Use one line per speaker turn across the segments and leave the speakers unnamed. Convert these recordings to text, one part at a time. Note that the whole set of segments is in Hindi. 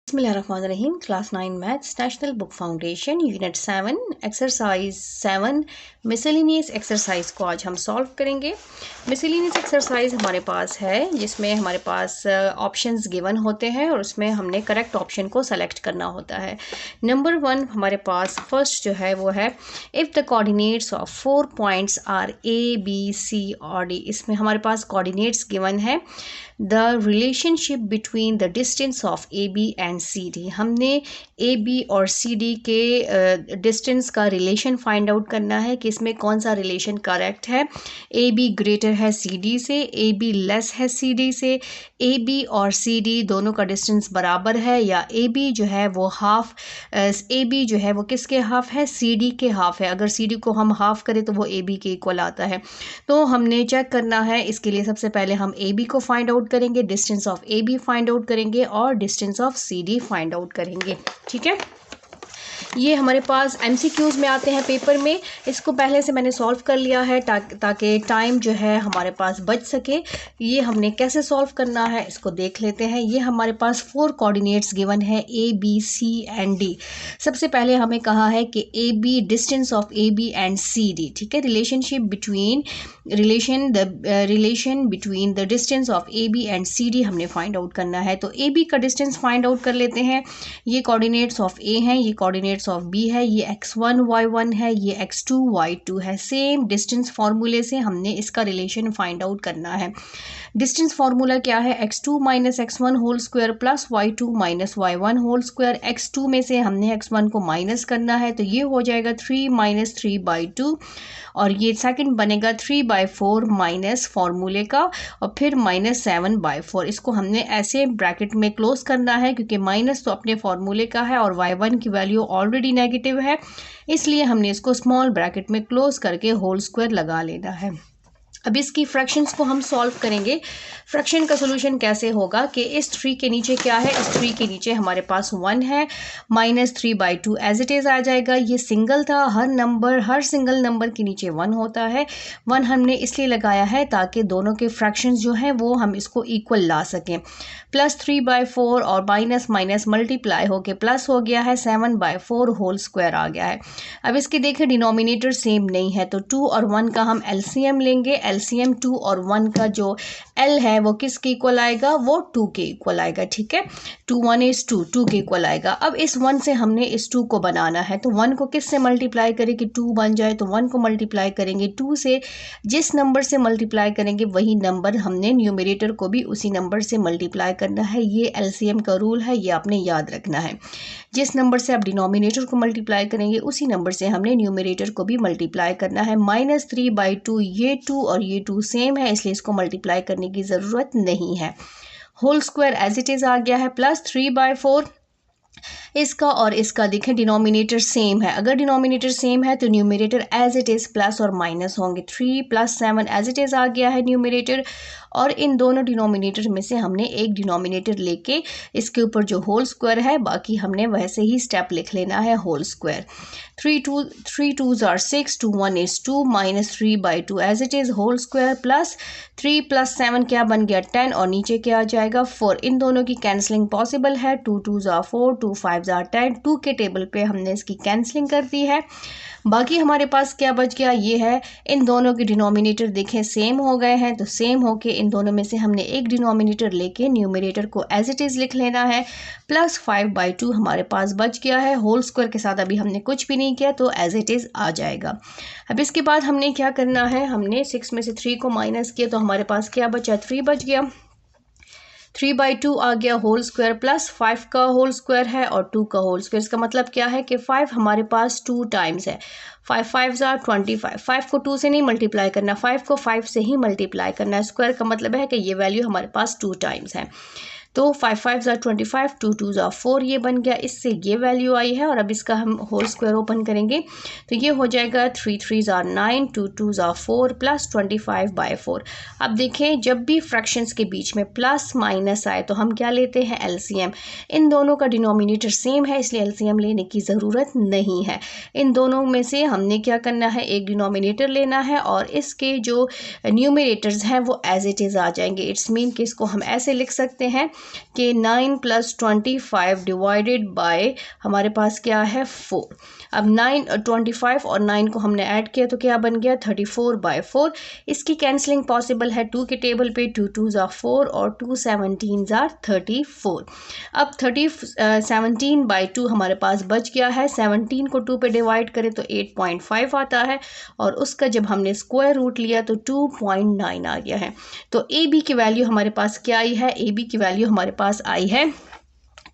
बिस्मिल्लाहिर्रहमानिर्रहीम। Class 9 maths national book foundation unit 7 exercise 7 miscellaneous exercise को आज हम सॉल्व करेंगे। मिसलिनियस एक्सरसाइज हमारे पास है जिसमें हमारे पास ऑप्शंस गिवन होते हैं और उसमें हमने करेक्ट ऑप्शन को सेलेक्ट करना होता है। नंबर 1 हमारे पास फर्स्ट जो है वो है if the coordinates of 4 points are A B C और डी। इसमें हमारे पास कोऑर्डिनेट्स गिवन है the relationship between the distance of A B and C D. हमने ए बी और सी डी के डिस्टेंस का रिलेशन फाइंड आउट करना है कि इसमें कौन सा रिलेशन करेक्ट है। ए बी ग्रेटर है सी डी से, ए बी लेस है सी डी से, ए बी और सी डी दोनों का डिस्टेंस बराबर है या ए बी जो है वो हाफ ए बी जो है वो किसके हाफ है, सी डी के हाफ है। अगर सी डी को हम हाफ करें तो वो ए बी के इक्वल आता है। तो हमने चेक करना है, इसके लिए सबसे पहले हम ए बी को फाइंड आउट करेंगे, distance of A B find out करेंगे और distance of C D find out करेंगे। ठीक है, ये हमारे पास एमसीक्यूज़ में आते हैं पेपर में। इसको पहले से मैंने सॉल्व कर लिया है ताकि टाइम जो है हमारे पास बच सके। ये हमने कैसे सॉल्व करना है इसको देख लेते हैं। ये हमारे पास 4 कोऑर्डिनेट्स गिवन है A B C and D. सबसे पहले हमें कहा है कि A B distance of A B and C D. ठीक है, relation between the distance of A B and C D हमने फाइंड आउट करना है। तो ए बी का डिस्टेंस फाइंड आउट कर लेते हैं। ये कोऑर्डिनेट्स ऑफ ए हैं, ये कोऑर्डिनेट्स ऑफ बी है, ये x1 y1 है, ये x2 y2 है। सेम डिस्टेंस फार्मूले से हमने इसका रिलेशन फाइंड आउट करना है। डिस्टेंस फार्मूला क्या है, x2 minus x1 whole square plus y2 minus y1 whole square. x2 में से हमने x1 को माइनस करना है तो ये हो जाएगा 3 माइनस 3/2 और ये सेकंड बनेगा 3/4 माइनस फार्मूले का और फिर माइनस 7/4। इसको हमने ऐसे ब्रैकेट में क्लोज करना है क्योंकि माइनस तो अपने फार्मूले का है और y1 की वैल्यू ऑलरेडी नेगेटिव है, इसलिए हमने इसको स्मॉल ब्रैकेट में क्लोज करके होल स्क्वायर लगा लेना है। अब इसकी फ्रैक्शंस को हम सॉल्व करेंगे। फ्रैक्शन का सोल्यूशन कैसे होगा कि इस 3 के नीचे क्या है, इस 3 के नीचे हमारे पास 1 है, माइनस 3/2 एज इट इज़ आ जाएगा। ये सिंगल था, हर सिंगल नंबर के नीचे 1 होता है। 1 हमने इसलिए लगाया है ताकि दोनों के फ्रैक्शंस जो हैं वो हम इसको इक्वल ला सकें। प्लस 3/4 और माइनस माइनस मल्टीप्लाई होके प्लस हो गया है, 7/4 होल स्क्वायर आ गया है। अब इसके देखें डिनोमिनेटर सेम नहीं है तो 2 और 1 का हम एलसीएम लेंगे। एलसीएम 2 और 1 का जो एल है वो किसके इक्वल आएगा, वो 2 के इक्वल आएगा। ठीक है, 2 1 इज 2 के इक्वल आएगा। अब इस 1 से हमने इस 2 को बनाना है तो 1 को किस से मल्टीप्लाई करें कि 2 बन जाए, तो 1 को मल्टीप्लाई करेंगे 2 से। जिस नंबर से मल्टीप्लाई करेंगे वही नंबर हमने न्यूमरेटर को भी उसी नंबर से मल्टीप्लाई करना है। ये एलसीएम का रूल है, ये आपने याद रखना है। जिस नंबर से आप डिनोमिनेटर को मल्टीप्लाई करेंगे उसी नंबर से हमने न्यूमरेटर को भी मल्टीप्लाई करना है। माइनस 3/2 ये 2 और ये 2 सेम है, इसलिए इसको मल्टीप्लाई करने की ज़रूरत नहीं है। Whole square as it is आ गया है प्लस 3/4। इसका और इसका देखें डिनोमिनेटर सेम है, अगर डिनोमिनेटर सेम है तो numerator as it is plus और माइनस होंगे। 3 + 7 एज इट इज़ आ गया है न्यूमरेटर और इन दोनों डिनोमिनेटर में से हमने एक डिनोमिनेटर लेके इसके ऊपर जो होल स्क्वायर है बाकी हमने वैसे ही स्टेप लिख लेना है whole square. 3 2s are 6, 2 1 is 2 minus 3/2 as it is whole square plus 3 + 7 क्या बन गया 10 और नीचे क्या आ जाएगा 4। इन दोनों की कैंसलिंग पॉसिबल है, 2 2s are 4, 2 5s are 10। 2 के टेबल पे हमने इसकी कैंसलिंग कर दी है। बाकी हमारे पास क्या बच गया, ये है। इन दोनों के डिनोमिनेटर देखें सेम हो गए हैं तो सेम होके इन दोनों में से हमने एक डिनोमिनेटर लेके न्यूमरेटर को एज इट इज़ लिख लेना है। प्लस 5/2 हमारे पास बच गया है। होल स्क्वायर के साथ अभी हमने कुछ भी नहीं किया तो एज इट इज़ आ जाएगा। अब इसके बाद हमने क्या करना है, हमने 6 में से 3 को माइनस किया तो हमारे पास क्या बचा, 3 बच गया। 3/2 आ गया होल स्क्वायर प्लस 5 का होल स्क्वायर है और 2 का होल स्क्वायर। इसका मतलब क्या है कि 5 हमारे पास 2 टाइम्स है। 5 5s are 25। 5 को 2 से नहीं मल्टीप्लाई करना, 5 को 5 से ही मल्टीप्लाई करना है। स्क्वायर का मतलब है कि ये वैल्यू हमारे पास 2 टाइम्स है। तो 5 5s are 25, 2 2s are 4 ये बन गया, इससे ये वैल्यू आई है। और अब इसका हम होल स्क्वायर ओपन करेंगे तो ये हो जाएगा 3 3s are 9, 2 2s are 4 plus 25/4। अब देखें जब भी फ्रैक्शंस के बीच में प्लस माइनस आए तो हम क्या लेते हैं, एलसीएम। इन दोनों का डिनोमिनेटर सेम है इसलिए एलसीएम लेने की ज़रूरत नहीं है। इन दोनों में से हमने क्या करना है, एक डिनोमिनेटर लेना है और इसके जो न्यूमरेटर्स हैं वो एज इट इज़ आ जाएंगे। इट्स मीन कि इसको हम ऐसे लिख सकते हैं कि 9 + 25 डिवाइडेड बाय हमारे पास क्या है 4। अब 25 और 9 को हमने ऐड किया तो क्या बन गया 34/4। इसकी कैंसलिंग पॉसिबल है 2 के टेबल पे, 2 2s are 4 और 2 17s are 34। अब 17/2 हमारे पास बच गया है। 17 को 2 पे डिवाइड करें तो 8.5 आता है और उसका जब हमने स्क्वायर रूट लिया तो 2.9 आ गया है। तो ए बी की वैल्यू हमारे पास क्या आई है, ए बी की वैल्यू हमारे पास आई है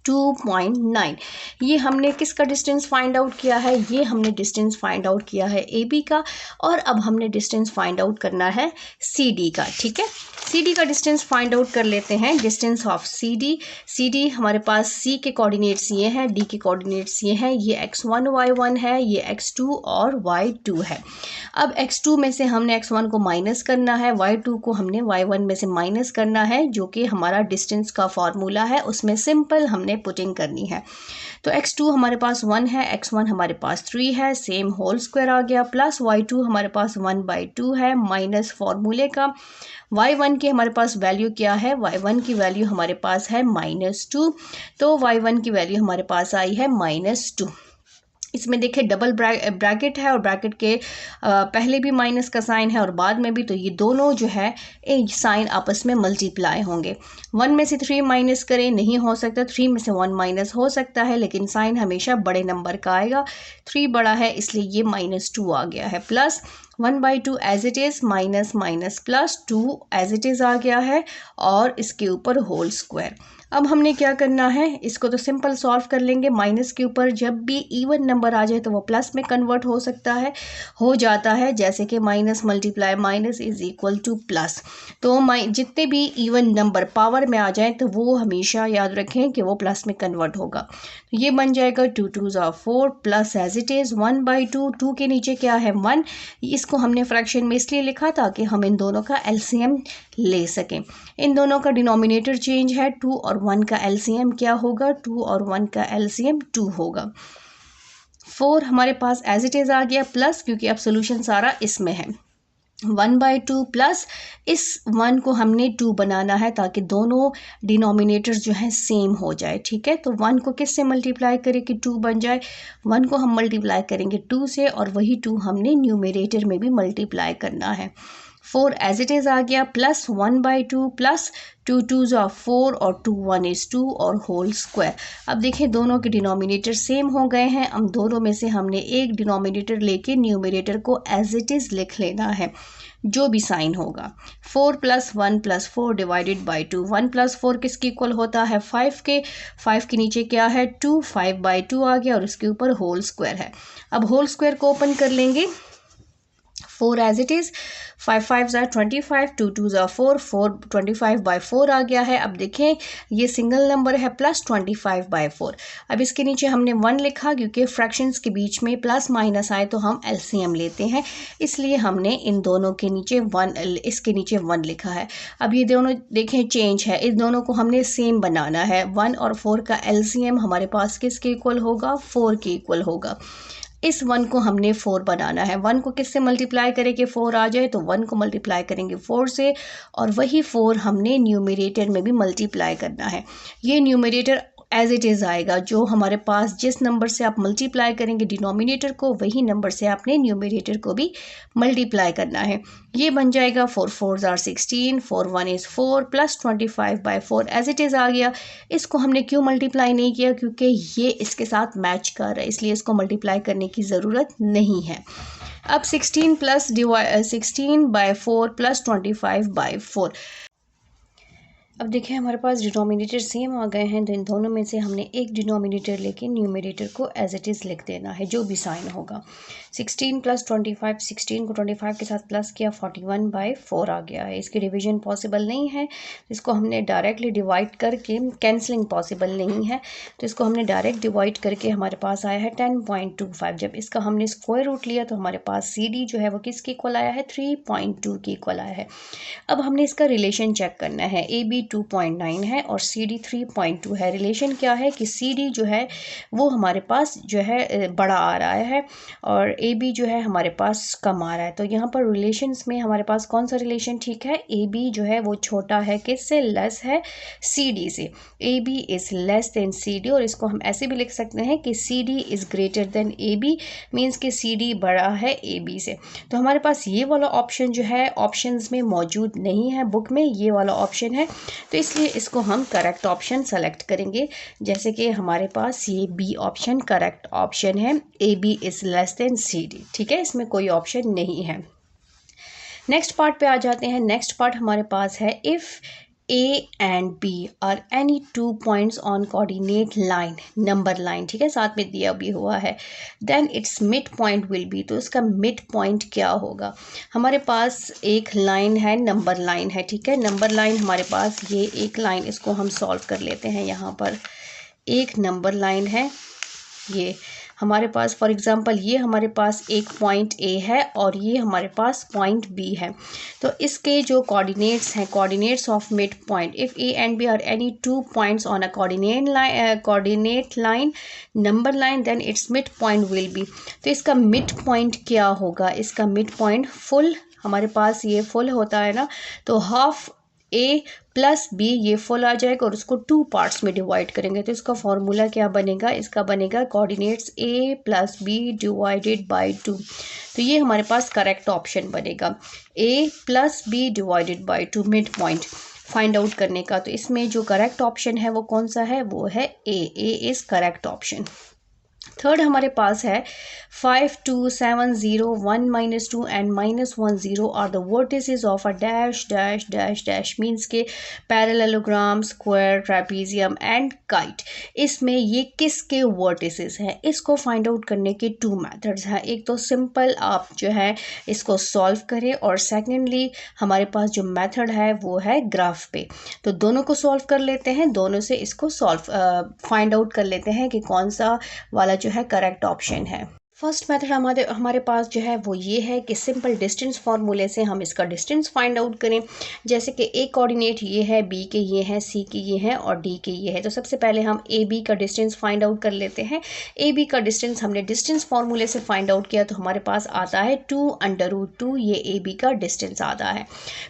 2.9। ये हमने किसका डिस्टेंस फाइंड आउट किया है, ये हमने डिस्टेंस फाइंड आउट किया है ए बी का। और अब हमने डिस्टेंस फाइंड आउट करना है सी डी का। ठीक है, सी डी का डिस्टेंस फाइंड आउट कर लेते हैं। डिस्टेंस ऑफ सी डी हमारे पास सी के कोऑर्डिनेट्स ये हैं, डी के कोऑर्डिनेट्स ये हैं। ये x1 y1 है, ये x2 और y2 है। अब x2 में से हमने x1 को माइनस करना है, y2 को हमने y1 में से माइनस करना है, जो कि हमारा डिस्टेंस का फॉर्मूला है, उसमें सिंपल हमने पुटिंग करनी है। तो x2 हमारे पास 1 है, x1 हमारे पास 3 है, सेम होल स्क्वायर आ गया, प्लस y2 हमारे पास 1/2 है, माइनस फॉर्मूले का। y1 की हमारे पास वैल्यू क्या है, y1 की वैल्यू हमारे पास है -2। तो y1 की वैल्यू हमारे पास आई है -2। इसमें देखिए डबल ब्रैकेट है और ब्रैकेट के पहले भी माइनस का साइन है और बाद में भी, तो ये दोनों जो है एक साइन आपस में मल्टीप्लाई होंगे। 1 में से 3 माइनस करें, नहीं हो सकता। 3 में से 1 माइनस हो सकता है, लेकिन साइन हमेशा बड़े नंबर का आएगा। 3 बड़ा है इसलिए ये -2 आ गया है, plus 1/2 as it is, minus minus plus 2 as it is आ गया है और इसके ऊपर होल स्क्वायर। अब हमने क्या करना है, इसको तो सिंपल सॉल्व कर लेंगे। माइनस के ऊपर जब भी इवन नंबर आ जाए तो वो प्लस में कन्वर्ट हो सकता है, हो जाता है, जैसे कि minus multiply minus is equal two plus. तो जितने भी इवन नंबर पावर में आ जाए तो वो हमेशा याद रखें कि वो प्लस में कन्वर्ट होगा। तो ये बन जाएगा 2 2s are 4 plus as it is 1/2। 2 के नीचे क्या है 1, इसको हमने फ्रैक्शन में इसलिए लिखा था कि हम इन दोनों का एलसीएम ले सकें। इन दोनों का डिनोमिनेटर चेंज है, 2 और 1 का एलसीएम क्या होगा, 2 और 1 का एलसीएम 2 होगा। 4 हमारे पास एज इट इज़ आ गया, प्लस क्योंकि अब सोल्यूशन सारा इसमें है 1/2 प्लस इस 1 को हमने 2 बनाना है ताकि दोनों डिनोमिनेटर्स जो हैं सेम हो जाए। ठीक है, तो 1 को किससे मल्टीप्लाई करें कि 2 बन जाए, 1 को हम मल्टीप्लाई करेंगे 2 से और वही 2 हमने न्यूमरेटर में भी मल्टीप्लाई करना है। 4 एज इट इज़ आ गया, प्लस 1/2 प्लस 2 2s are 4 और 2 1 is 2 और होल स्क्वायर। अब देखिए दोनों के डिनोमिनेटर सेम हो गए हैं। अब दोनों में से हमने एक डिनोमिनेटर लेके न्यूमरेटर को एज इट इज़ लिख लेना है, जो भी साइन होगा। 4 + 1 + 4 डिवाइडेड बाई 2। 1 + 4 किसके इक्वल होता है 5 के। 5 के नीचे क्या है 2, 5/2 आ गया और उसके ऊपर होल स्क्वायर है। अब होल स्क्वायर को ओपन कर लेंगे, 4 as it is, 5 5s are 25, 2 2s are 4, 4 25/4 आ गया है। अब देखें ये सिंगल नंबर है, प्लस 25/4। अब इसके नीचे हमने 1 लिखा क्योंकि फ्रैक्शंस के बीच में प्लस माइनस आए तो हम एलसीएम लेते हैं, इसलिए हमने इन दोनों के नीचे 1, इसके नीचे 1 लिखा है। अब ये दोनों देखें चेंज है, इस दोनों को हमने सेम बनाना है। 1 और 4 का एलसीएम हमारे पास किसके इक्वल होगा 4 के इक्वल होगा। इस 1 को हमने 4 बनाना है। 1 को किससे मल्टीप्लाई करें कि 4 आ जाए, तो 1 को मल्टीप्लाई करेंगे 4 से और वही 4 हमने न्यूमरेटर में भी मल्टीप्लाई करना है। ये न्यूमरेटर एज इट इज़ आएगा, जो हमारे पास जिस नंबर से आप मल्टीप्लाई करेंगे डिनोमिनेटर को, वही नंबर से आपने न्यूमरेटर को भी मल्टीप्लाई करना है। ये बन जाएगा 4 4s are 16, 4 1 is 4 plus 25/4 as it is आ गया। इसको हमने क्यों मल्टीप्लाई नहीं किया, क्योंकि ये इसके साथ मैच कर रहा है, इसलिए इसको मल्टीप्लाई करने की ज़रूरत नहीं है। अब 16/4 प्लस 25/4। अब देखिए हमारे पास डिनोमिनेटर सेम आ गए हैं, तो इन दोनों में से हमने एक डिनोमिनेटर लेके न्यूमरेटर को एज इट इज़ लिख देना है, जो भी साइन होगा। 16 + 25, 16 को 25 के साथ प्लस किया 41/4 आ गया है। इसकी डिवीजन पॉसिबल नहीं है, इसको हमने डायरेक्टली डिवाइड करके, कैंसलिंग पॉसिबल नहीं है, तो इसको हमने डायरेक्ट डिवाइड करके हमारे पास आया है 10.25। जब इसका हमने स्क्वायर रूट लिया तो हमारे पास CD जो है वो किसके इक्वल आया है 3.2 के इक्वल आया है। अब हमने इसका रिलेशन चेक करना है, AB 2.9 है और CD 3.2 है। रिलेशन क्या है कि CD जो है वो हमारे पास जो है बड़ा आ रहा है और AB जो है हमारे पास कम आ रहा है। तो यहाँ पर रिलेशंस में हमारे पास कौन सा रिलेशन ठीक है, AB जो है वो छोटा है किससे, लेस है CD से। AB is less than CD और इसको हम ऐसे भी लिख सकते हैं कि CD is greater than AB, means कि CD बड़ा है AB से। तो हमारे पास ये वाला ऑप्शन जो है ऑप्शंस में मौजूद नहीं है, बुक में ये वाला ऑप्शन है, तो इसलिए इसको हम करेक्ट ऑप्शन सेलेक्ट करेंगे। जैसे कि हमारे पास ये बी ऑप्शन करेक्ट ऑप्शन है, AB is less than CD। ठीक है, इसमें कोई ऑप्शन नहीं है। नेक्स्ट पार्ट पे आ जाते हैं। नेक्स्ट पार्ट हमारे पास है if A and B are any 2 points on coordinate line, number line, ठीक है, साथ में दिया भी हुआ है, then its mid point will be, तो इसका मिड पॉइंट क्या होगा। हमारे पास एक लाइन है, नंबर लाइन है, ठीक है, नंबर लाइन हमारे पास ये एक लाइन, इसको हम सॉल्व कर लेते हैं। यहाँ पर एक नंबर लाइन है, ये हमारे पास फॉर एग्जांपल ये हमारे पास एक पॉइंट A है और ये हमारे पास पॉइंट B है। तो इसके जो कोऑर्डिनेट्स हैं, coordinates of mid point, if A and B are any 2 points on a coordinate line number line, then its mid point will be. तो इसका मिड पॉइंट क्या होगा, इसका मिड पॉइंट फुल, हमारे पास ये फुल होता है ना, तो हाफ A प्लस B ये फुल आ जाएगा और उसको 2 पार्ट्स में डिवाइड करेंगे। तो इसका फॉर्मूला क्या बनेगा, इसका बनेगा coordinates A plus B divided by 2। तो ये हमारे पास करेक्ट ऑप्शन बनेगा, A plus B divided by 2 mid point find out करने का। तो इसमें जो करेक्ट ऑप्शन है वो कौन सा है, वो है A is correct option. Third हमारे पास है 5 2 7 0 1 -2 and -1 0 are the vertices of a dash dash dash dash, means के parallelogram, square, trapezium and kite. इसमें ये किसके वर्टिसेस हैं, इसको फाइंड आउट करने के 2 मेथड्स हैं। एक तो सिंपल आप जो है इसको सॉल्व करें और सेकेंडली हमारे पास जो मेथड है वो है ग्राफ पे। तो दोनों को सॉल्व कर लेते हैं, दोनों से इसको सॉल्व फाइंड आउट कर लेते हैं कि कौन सा वाला जो है करेक्ट ऑप्शन है। फर्स्ट मेथड हमारे पास जो है वो ये है कि सिंपल डिस्टेंस फार्मूले से हम इसका डिस्टेंस फाइंड आउट करें। जैसे कि ए कोऑर्डिनेट ये है, बी के ये हैं, सी के ये हैं और डी के ये है। तो सबसे पहले हम ए बी का डिस्टेंस फाइंड आउट कर लेते हैं। ए बी का डिस्टेंस हमने डिस्टेंस फार्मूले से फाइंड आउट किया तो हमारे पास आता है 2√2, ये ए बी का डिस्टेंस आता है।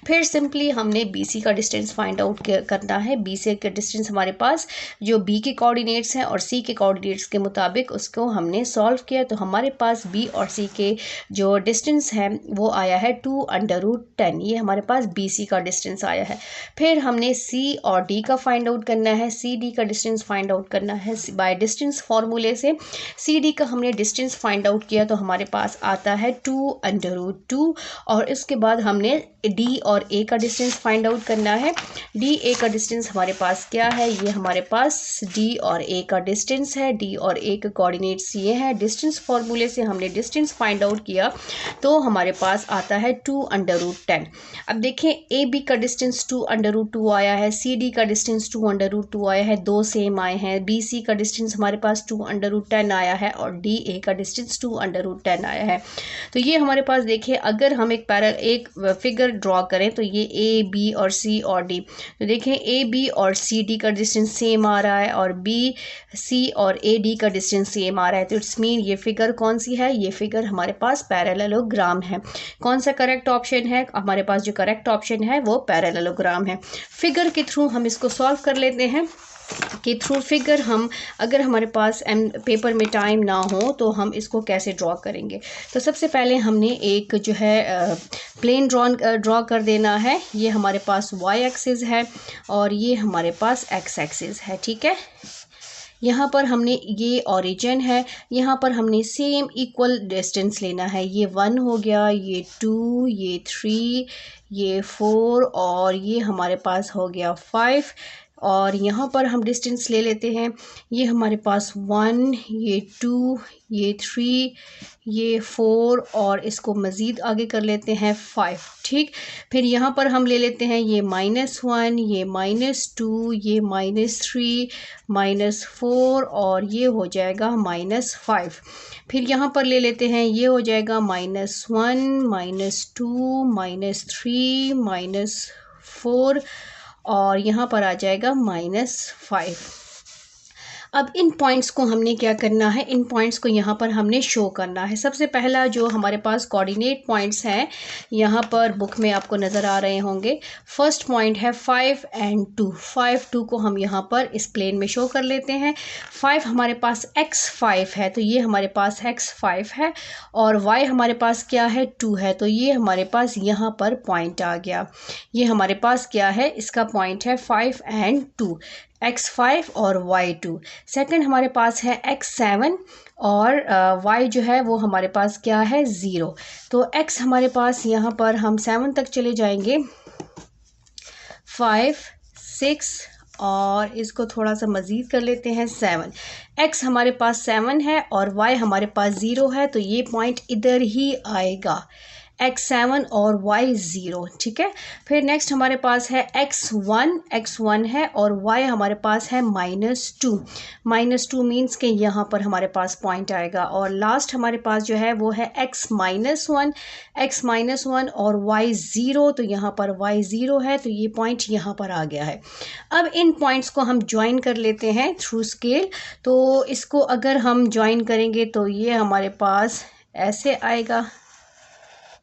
फिर सिंपली हमने बी सी का डिस्टेंस फाइंड आउट करना है। बी सी का डिस्टेंस हमारे पास जो बी के कोऑर्डिनेट्स हैं और सी के कोऑर्डिनेट्स के मुताबिक उसको हमने सॉल्व किया तो हमारे पास बी और सी के जो डिस्टेंस है वो आया है 2√10, ये हमारे पास बी सी का डिस्टेंस आया है। फिर हमने सी और डी का फाइंड आउट करना है, सी डी का डिस्टेंस फाइंड आउट करना है बाय डिस्टेंस फार्मूले से। सी डी का हमने डिस्टेंस फाइंड आउट किया तो हमारे पास आता है 2√2 और इसके बाद हमने डी और ए का डिस्टेंस फाइंड आउट करना है। डी ए का डिस्टेंस हमारे पास क्या है, ये हमारे पास डी और ए का डिस्टेंस है। डी और ए के कोऑर्डिनेट्स ये हैं। डिस्टेंस फार्मूले से हमने डिस्टेंस फाइंड आउट किया तो हमारे पास आता है 2√10। अब देखें ए बी का डिस्टेंस 2√2 आया है, सी डी का डिस्टेंस 2√2 आया है, दो सेम आए हैं। बी सी का डिस्टेंस हमारे पास 2√10 आया है और डी ए का डिस्टेंस 2√10 आया है। तो ये हमारे पास देखिए, अगर हम एक फिगर ड्रॉ करें तो ये ए बी और सी और डी, तो देखें ए बी और सी डी का डिस्टेंस सेम आ रहा है और बी सी और ए डी का डिस्टेंस सेम आ रहा है। तो इट्स मीन ये फिगर कौन सी है, ये फिगर हमारे पास पैरेललोग्राम है। कौन सा करेक्ट ऑप्शन है, हमारे पास जो करेक्ट ऑप्शन है वो पैरेललोग्राम है। फिगर के थ्रू हम इसको सॉल्व कर लेते हैं कि थ्रू फिगर हम, अगर हमारे पास पेपर में टाइम ना हो तो हम इसको कैसे ड्रॉ करेंगे। तो सबसे पहले हमने एक जो है प्लेन ड्रॉ कर देना है। ये हमारे पास वाई एक्सिस है और ये हमारे पास एक्स एक्सिस है, ठीक है। यहाँ पर हमने ये ओरिजिन है, यहाँ पर हमने सेम इक्वल डिस्टेंस लेना है। ये 1 हो गया, ये 2, ये 3, ये 4 और ये हमारे पास हो गया 5 और यहाँ पर हम डिस्टेंस ले लेते हैं। ये हमारे पास 1, ये 2, ये 3, ये 4 और इसको मज़ीद आगे कर लेते हैं 5, ठीक। फिर यहाँ पर हम ले लेते हैं ये -1, ये -2, ये -3, -4 और ये हो जाएगा -5। फिर यहाँ पर ले लेते हैं, ये हो जाएगा -1, -2, -3, -4 और यहाँ पर आ जाएगा -5। अब इन पॉइंट्स को हमने क्या करना है, इन पॉइंट्स को यहाँ पर हमने शो करना है। सबसे पहला जो हमारे पास कोऑर्डिनेट पॉइंट्स हैं यहाँ पर बुक में आपको नज़र आ रहे होंगे। फर्स्ट पॉइंट है 5 और 2। 5, 2 को हम यहाँ पर इस प्लेन में शो कर लेते हैं। 5 हमारे पास x5 है तो ये हमारे पास x5 है, और y हमारे पास क्या है 2 है, तो ये हमारे पास यहाँ पर पॉइंट आ गया। ये हमारे पास क्या है, इसका पॉइंट है 5 और 2, x5 और y2। सेकंड हमारे पास है x7 और y जो है वो हमारे पास क्या है 0। तो x हमारे पास यहाँ पर हम 7 तक चले जाएंगे, 5, 6 और इसको थोड़ा सा मज़ीद कर लेते हैं 7। x हमारे पास 7 है और y हमारे पास 0 है, तो ये पॉइंट इधर ही आएगा, x7 और y0। ठीक है। फिर नेक्स्ट हमारे पास है x1 है और y हमारे पास है -2। -2 मीन्स के यहाँ पर हमारे पास पॉइंट आएगा। और लास्ट हमारे पास जो है वो है x-1 और y0, तो यहाँ पर y0 है, तो ये पॉइंट यहाँ पर आ गया है। अब इन पॉइंट्स को हम ज्वाइन कर लेते हैं थ्रू स्केल। तो इसको अगर हम ज्वाइन करेंगे तो ये हमारे पास ऐसे आएगा,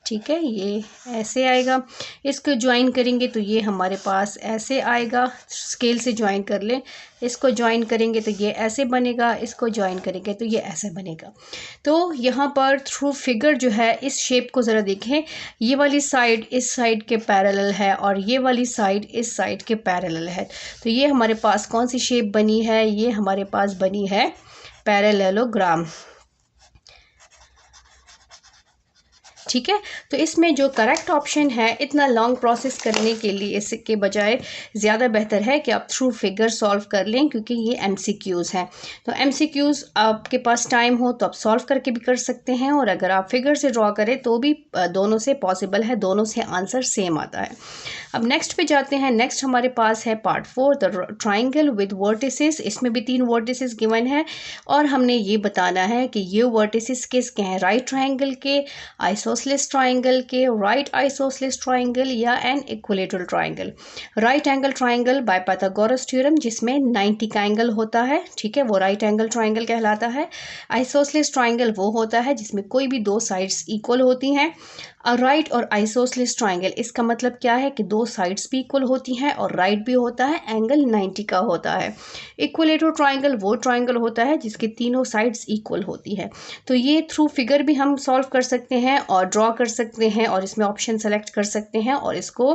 ठीक है, ये ऐसे आएगा। इसको ज्वाइन करेंगे तो ये हमारे पास ऐसे आएगा, स्केल से ज्वाइन कर लें। इसको ज्वाइन करेंगे तो ये ऐसे बनेगा, इसको ज्वाइन करेंगे तो ये ऐसे बनेगा। तो यहाँ पर थ्रू फिगर जो है, इस शेप को ज़रा देखें, ये वाली साइड इस साइड के पैरेलल है और ये वाली साइड इस साइड के पैरेलल है। तो ये हमारे पास कौन सी शेप बनी है, ये हमारे पास बनी है पैरेललोग्राम। ठीक है। तो इसमें जो करेक्ट ऑप्शन है, इतना लॉन्ग प्रोसेस करने के लिए इसके बजाय ज़्यादा बेहतर है कि आप थ्रू फिगर सॉल्व कर लें, क्योंकि ये MCQs हैं। तो MCQs आपके पास टाइम हो तो आप सॉल्व करके भी कर सकते हैं, और अगर आप फिगर से ड्रॉ करें तो भी दोनों से पॉसिबल है, दोनों से आंसर सेम आता है। अब नेक्स्ट पे जाते हैं। नेक्स्ट हमारे पास है part 4, the triangle with vertices. इसमें भी 3 वर्टिसेस गिवन है और हमने ये बताना है कि ये वर्टिसेस किसके हैं, राइट ट्राइंगल के, आइसोसेलेस ट्राइंगल के, राइट आइसोसेलेस ट्राइंगल या an equilateral triangle. Right angle triangle bye Pythagoras theorem, जिसमें 90 का एंगल होता है, ठीक है, वो राइट एंगल ट्राइंगल कहलाता है। आइसोसेलेस ट्राइंगल वो होता है जिसमें कोई भी 2 साइड्स इक्वल होती हैं। राइट और आइसोसेलेस ट्राइंगल, इसका मतलब क्या है कि 2 साइड्स भी इक्वल होती हैं और राइट भी होता है, एंगल 90 का होता है। इक्विलेटरल ट्राइंगल वो ट्राइंगल होता है जिसके तीनों साइड्स इक्वल होती है। तो ये थ्रू फिगर भी हम सॉल्व कर सकते हैं और ड्रॉ कर सकते हैं और इसमें ऑप्शन सेलेक्ट कर सकते हैं, और इसको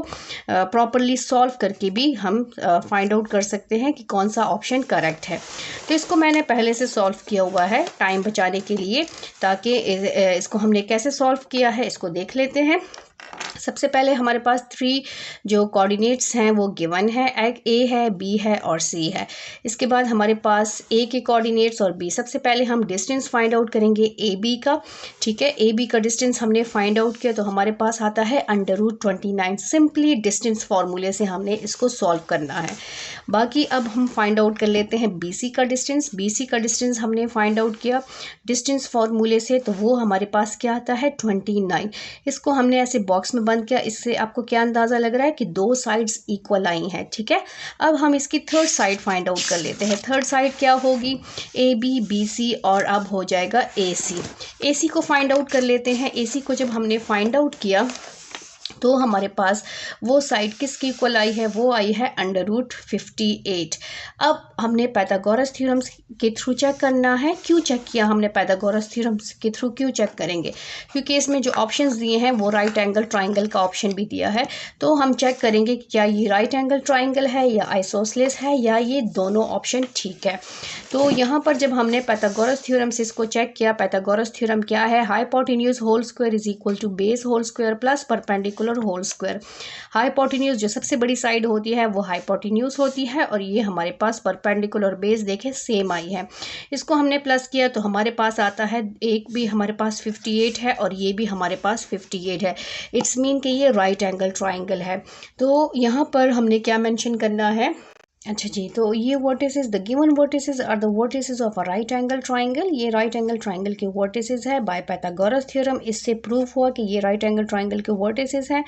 प्रॉपरली सॉल्व करके भी हम फाइंड आउट कर सकते हैं कि कौन सा ऑप्शन करेक्ट है। तो इसको मैंने पहले से सॉल्व किया हुआ है टाइम बचाने के लिए, ताकि इसको हमने कैसे सॉल्व किया है इसको देख लेते हैं। सबसे पहले हमारे पास 3 जो कोऑर्डिनेट्स हैं वो गिवन है, एक ए है, बी है और सी है। इसके बाद हमारे पास ए के कोऑर्डिनेट्स और बी। सबसे पहले हम डिस्टेंस फाइंड आउट करेंगे ए बी का, ठीक है। ए बी का डिस्टेंस हमने फाइंड आउट किया तो हमारे पास आता है √29। सिंपली डिस्टेंस फार्मूले से हमने इसको सॉल्व करना है। बाकी अब हम फाइंड आउट कर लेते हैं बी सी का डिस्टेंस। बी सी का डिस्टेंस हमने फाइंड आउट किया डिस्टेंस फार्मूले से, तो वो हमारे पास क्या आता है 29। इसको हमने ऐसे बॉक्स में बंद किया। इससे आपको क्या अंदाज़ा लग रहा है कि 2 साइड्स इक्वल आई हैं, ठीक है। अब हम इसकी थर्ड साइड फाइंड आउट कर लेते हैं। थर्ड साइड क्या होगी, ए बी बी सी और अब हो जाएगा ए सी। ए सी को फाइंड आउट कर लेते हैं। ए सी को जब हमने फाइंड आउट किया तो हमारे पास वो साइड किसकी इक्वल आई है, वो आई है √58। अब हमने पाइथागोरस थ्योरम के थ्रू चेक करना है। क्यों चेक किया हमने पाइथागोरस थ्योरम के थ्रू, क्यों चेक करेंगे, क्योंकि इसमें जो ऑप्शंस दिए हैं वो राइट एंगल ट्राइंगल का ऑप्शन भी दिया है। तो हम चेक करेंगे कि क्या ये राइट एंगल ट्राइंगल है या आइसोसेलेस है या ये दोनों ऑप्शन ठीक है। तो यहाँ पर जब हमने पाइथागोरस थ्योरम से इसको चेक किया, पाइथागोरस थ्योरम क्या है, hypotenuse whole square is equal to base whole square plus perpendicular whole square. Hypotenuse जो सबसे बड़ी साइड होती है वो हाइपोटेन्यूज होती है, और ये हमारे पास परपेंडिकुलर बेस देखें सेम आई है। इसको हमने प्लस किया तो हमारे पास आता है, एक भी हमारे पास 58 है और ये भी हमारे पास 58 है। इट्स मीन कि ये राइट एंगल ट्राइंगल है। तो यहाँ पर हमने क्या मेंशन करना है, अच्छा जी, तो ये vertices, the given vertices are the vertices of a right angle triangle. ये राइट एंगल ट्राइंगल के वर्टिसेस है बाय पाइथागोरस थ्योरम। इससे प्रूफ हुआ कि ये राइट एंगल ट्राइंगल के वर्टिसेस हैं।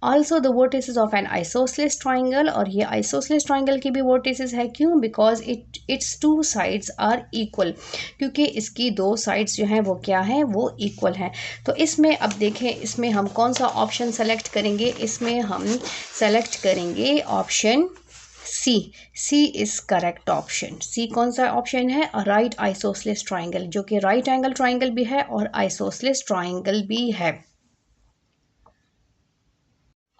Also the vertices of an isosceles triangle, और ये आइसोसेलेस ट्राइंगल के भी वर्टिसेस है। क्यों? Because its two sides are equal, क्योंकि इसकी दो साइड्स जो हैं वो क्या हैं, वो इक्वल हैं। तो इसमें अब देखें, इसमें हम कौन सा ऑप्शन सेलेक्ट करेंगे? इसमें हम सेलेक्ट करेंगे option C. C is correct option. C कौन सा ऑप्शन है? राइट आइसोसेलेस ट्राइंगल, जो कि राइट एंगल ट्राइंगल भी है और आइसोसेलेस ट्राइंगल भी है।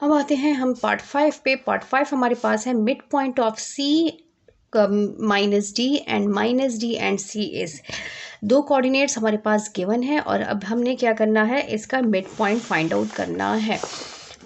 अब आते हैं हम पार्ट 5 पे। पार्ट 5 हमारे पास है mid point of C minus D and minus D and C is. दो कोऑर्डिनेट्स हमारे पास गिवन है और अब हमने क्या करना है, इसका मिड पॉइंट फाइंड आउट करना है।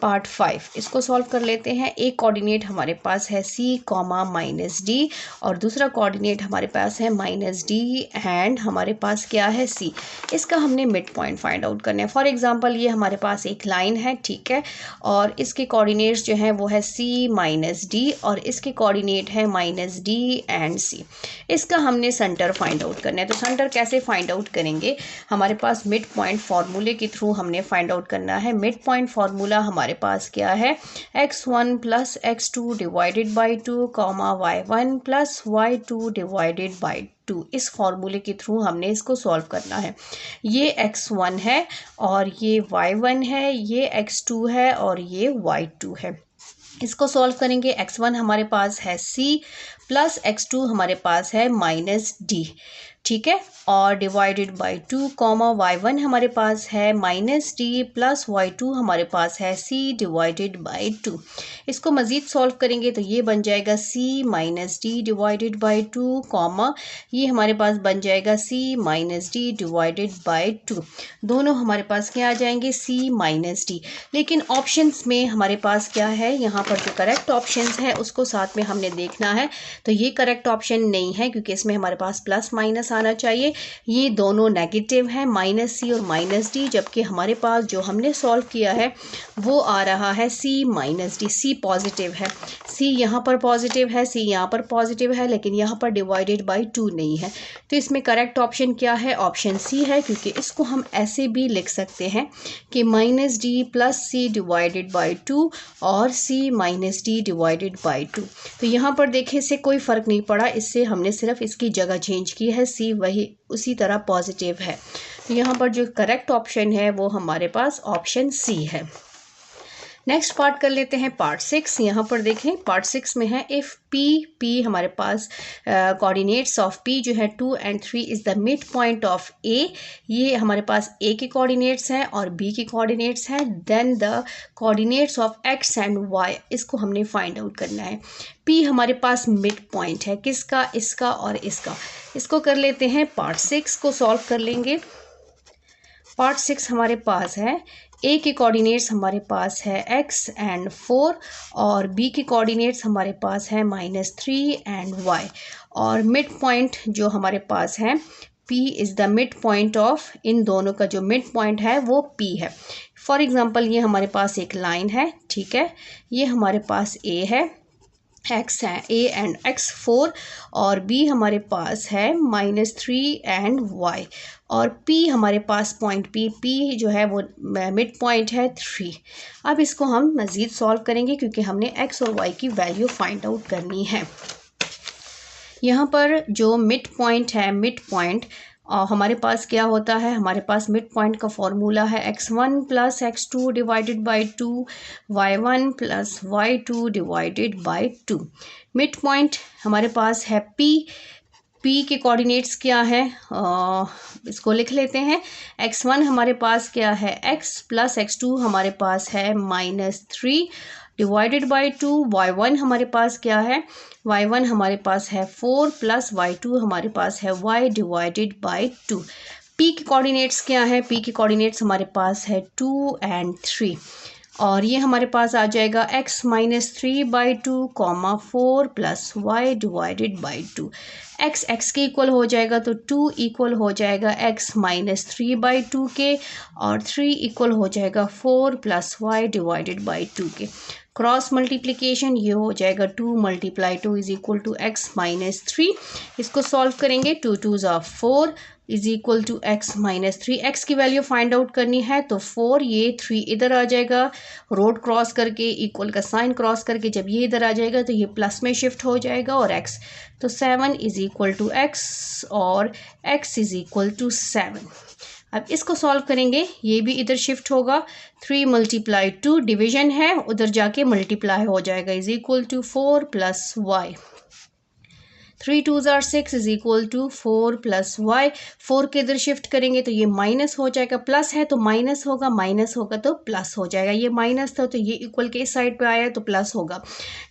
पार्ट 5 इसको सॉल्व कर लेते हैं। एक कोऑर्डिनेट हमारे पास है c कॉमा माइनस डी और दूसरा कोऑर्डिनेट हमारे पास है माइनस डी एंड हमारे पास क्या है c। इसका हमने मिड पॉइंट फाइंड आउट करना है। फॉर एग्जांपल ये हमारे पास एक लाइन है, ठीक है, और इसके कोऑर्डिनेट्स जो हैं वो है c माइनस डी और इसके कोऑर्डिनेट है माइनस डी एंड c। इसका हमने सेंटर फाइंड आउट करना है। तो सेंटर कैसे फाइंड आउट करेंगे? हमारे पास मिड पॉइंट फार्मूले के थ्रू हमने फाइंड आउट करना है। मिड पॉइंट फार्मूला हमारे पास क्या है? x1 plus x2 divided by 2 comma y1 plus y2 divided by 2। इस फॉर्मूले के थ्रू हमने इसको सॉल्व करना है। ये x1 है और ये y1 है, ये x2 है और ये y2 है। इसको सॉल्व करेंगे। x1 हमारे पास है c प्लस x2 हमारे पास है माइनस d, ठीक है, और डिवाइडेड बाई 2 कॉमा y1 हमारे पास है माइनस डी प्लस y2 हमारे पास है c डिवाइडेड बाई 2। इसको मज़ीद सॉल्व करेंगे तो ये बन जाएगा c minus D divided by 2 comma ये हमारे पास बन जाएगा c minus D divided by 2। दोनों हमारे पास क्या आ जाएंगे? c minus D. लेकिन ऑप्शंस में हमारे पास क्या है? यहाँ पर जो करेक्ट ऑप्शंस है उसको साथ में हमने देखना है। तो ये करेक्ट ऑप्शन नहीं है क्योंकि इसमें हमारे पास प्लस माइनस आना चाहिए। ये दोनों नेगेटिव हैं, माइनस सी और माइनस डी, जबकि हमारे पास जो हमने सॉल्व किया है वो आ रहा है सी माइनस डी। सी पॉजिटिव है, सी यहाँ पर पॉजिटिव है, सी यहाँ पर पॉजिटिव है, लेकिन यहाँ पर डिवाइडेड बाई 2 नहीं है। तो इसमें करेक्ट ऑप्शन क्या है? ऑप्शन सी है, क्योंकि इसको हम ऐसे भी लिख सकते हैं कि minus D plus C divided by 2 और C minus D divided by 2। तो यहाँ पर देखें, इससे कोई फ़र्क नहीं पड़ा, इससे हमने सिर्फ इसकी जगह चेंज की है। सी वही उसी तरह पॉजिटिव है। तो यहाँ पर जो करेक्ट ऑप्शन है वो हमारे पास ऑप्शन सी है। नेक्स्ट पार्ट कर लेते हैं पार्ट 6। यहाँ पर देखें पार्ट 6 में है इफ़ पी हमारे पास कोऑर्डिनेट्स ऑफ पी जो है 2 and 3 is the mid point of A. ये हमारे पास ए के कोऑर्डिनेट्स हैं और बी के कोऑर्डिनेट्स हैं। Then the coordinates of X and Y, इसको हमने फाइंड आउट करना है। पी हमारे पास मिड पॉइंट है, किसका? इसका और इसका। इसको कर लेते हैं पार्ट 6 को सॉल्व कर लेंगे। पार्ट 6 हमारे पास है ए के कोऑर्डिनेट्स हमारे पास है x एंड 4 और b के कोऑर्डिनेट्स हमारे पास है -3 एंड y, और मिड पॉइंट जो हमारे पास है p is the mid point of, इन दोनों का जो मिड पॉइंट है वो p है। फॉर एग्जांपल ये हमारे पास एक लाइन है, ठीक है, ये हमारे पास a है, x है, a एंड x4, और b हमारे पास है -3 एंड y, और p हमारे पास पॉइंट p जो है वो मिड पॉइंट है 3। अब इसको हम मज़ीद सॉल्व करेंगे क्योंकि हमने x और y की वैल्यू फाइंड आउट करनी है। यहाँ पर जो मिड पॉइंट है, मिड पॉइंट हमारे पास क्या होता है? हमारे पास मिड पॉइंट का फॉर्मूला है x1 plus x2 divided by 2, y1 plus y2 divided by 2। Mid point हमारे पास है p के कोऑर्डिनेट्स क्या है? इसको लिख लेते हैं। x1 हमारे पास क्या है? x प्लस x2 हमारे पास है -3 डिवाइडेड बाई 2। y1 हमारे पास क्या है? y1 हमारे पास है 4 प्लस y2 हमारे पास है y डिवाइडेड बाई 2। p के कोऑर्डिनेट्स क्या है? p के कोऑर्डिनेट्स हमारे पास है 2 एंड 3, और ये हमारे पास आ जाएगा x -3/2 comma 4 plus y divided by 2। x के इक्वल हो जाएगा तो 2 इक्वल हो जाएगा x -3/2 के, और 3 इक्वल हो जाएगा 4 प्लस y डिवाइडेड बाई 2 के। क्रॉस मल्टीप्लिकेशन, ये हो जाएगा 2 × 2 is equal to x minus 3। इसको सॉल्व करेंगे, 2 2 ज़ा 4 is equal to x minus 3। X की वैल्यू फाइंड आउट करनी है तो 4, ये 3 इधर आ जाएगा, रोड क्रॉस करके इक्वल का साइन क्रॉस करके जब ये इधर आ जाएगा तो ये प्लस में शिफ्ट हो जाएगा और x, तो 7 इज इक्वल टू x और x इज इक्वल टू 7। अब इसको सॉल्व करेंगे, ये भी इधर शिफ्ट होगा, 3 × 2 डिवीजन है, उधर जाके मल्टीप्लाई हो जाएगा, इज इक्वल टू 4 + y। 3 2 ज़ा 6 इज इक्वल टू 4 + y। 4 के इधर शिफ्ट करेंगे तो ये माइनस हो जाएगा, प्लस है तो माइनस होगा, माइनस होगा तो प्लस हो जाएगा, ये माइनस था तो ये इक्वल के इस साइड पे आया तो प्लस होगा।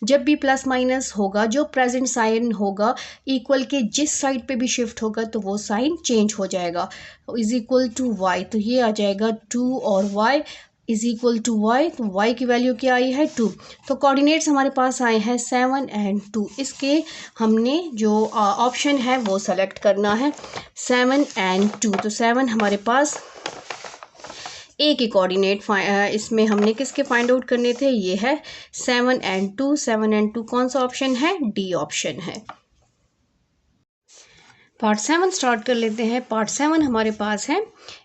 जब भी प्लस माइनस होगा, जो प्रेजेंट साइन होगा इक्वल के जिस साइड पे भी शिफ्ट होगा तो वो साइन चेंज हो जाएगा, इज इक्वल टू y। तो ये आ जाएगा 2 और y is equal to y। तो y की वैल्यू क्या आई है 2। तो कोऑर्डिनेट्स हमारे पास आए हैं 7 और 2। इसके हमने जो ऑप्शन है वो सेलेक्ट करना है 7 और 2। तो 7 हमारे पास ए के कोऑर्डिनेट इसमें हमने किसके फाइंड आउट करने थे, ये है 7 और 2। 7 और 2 कौन सा ऑप्शन है, डी ऑप्शन है। पार्ट 7 स्टार्ट कर लेते हैं। पार्ट 7 हमारे पास है,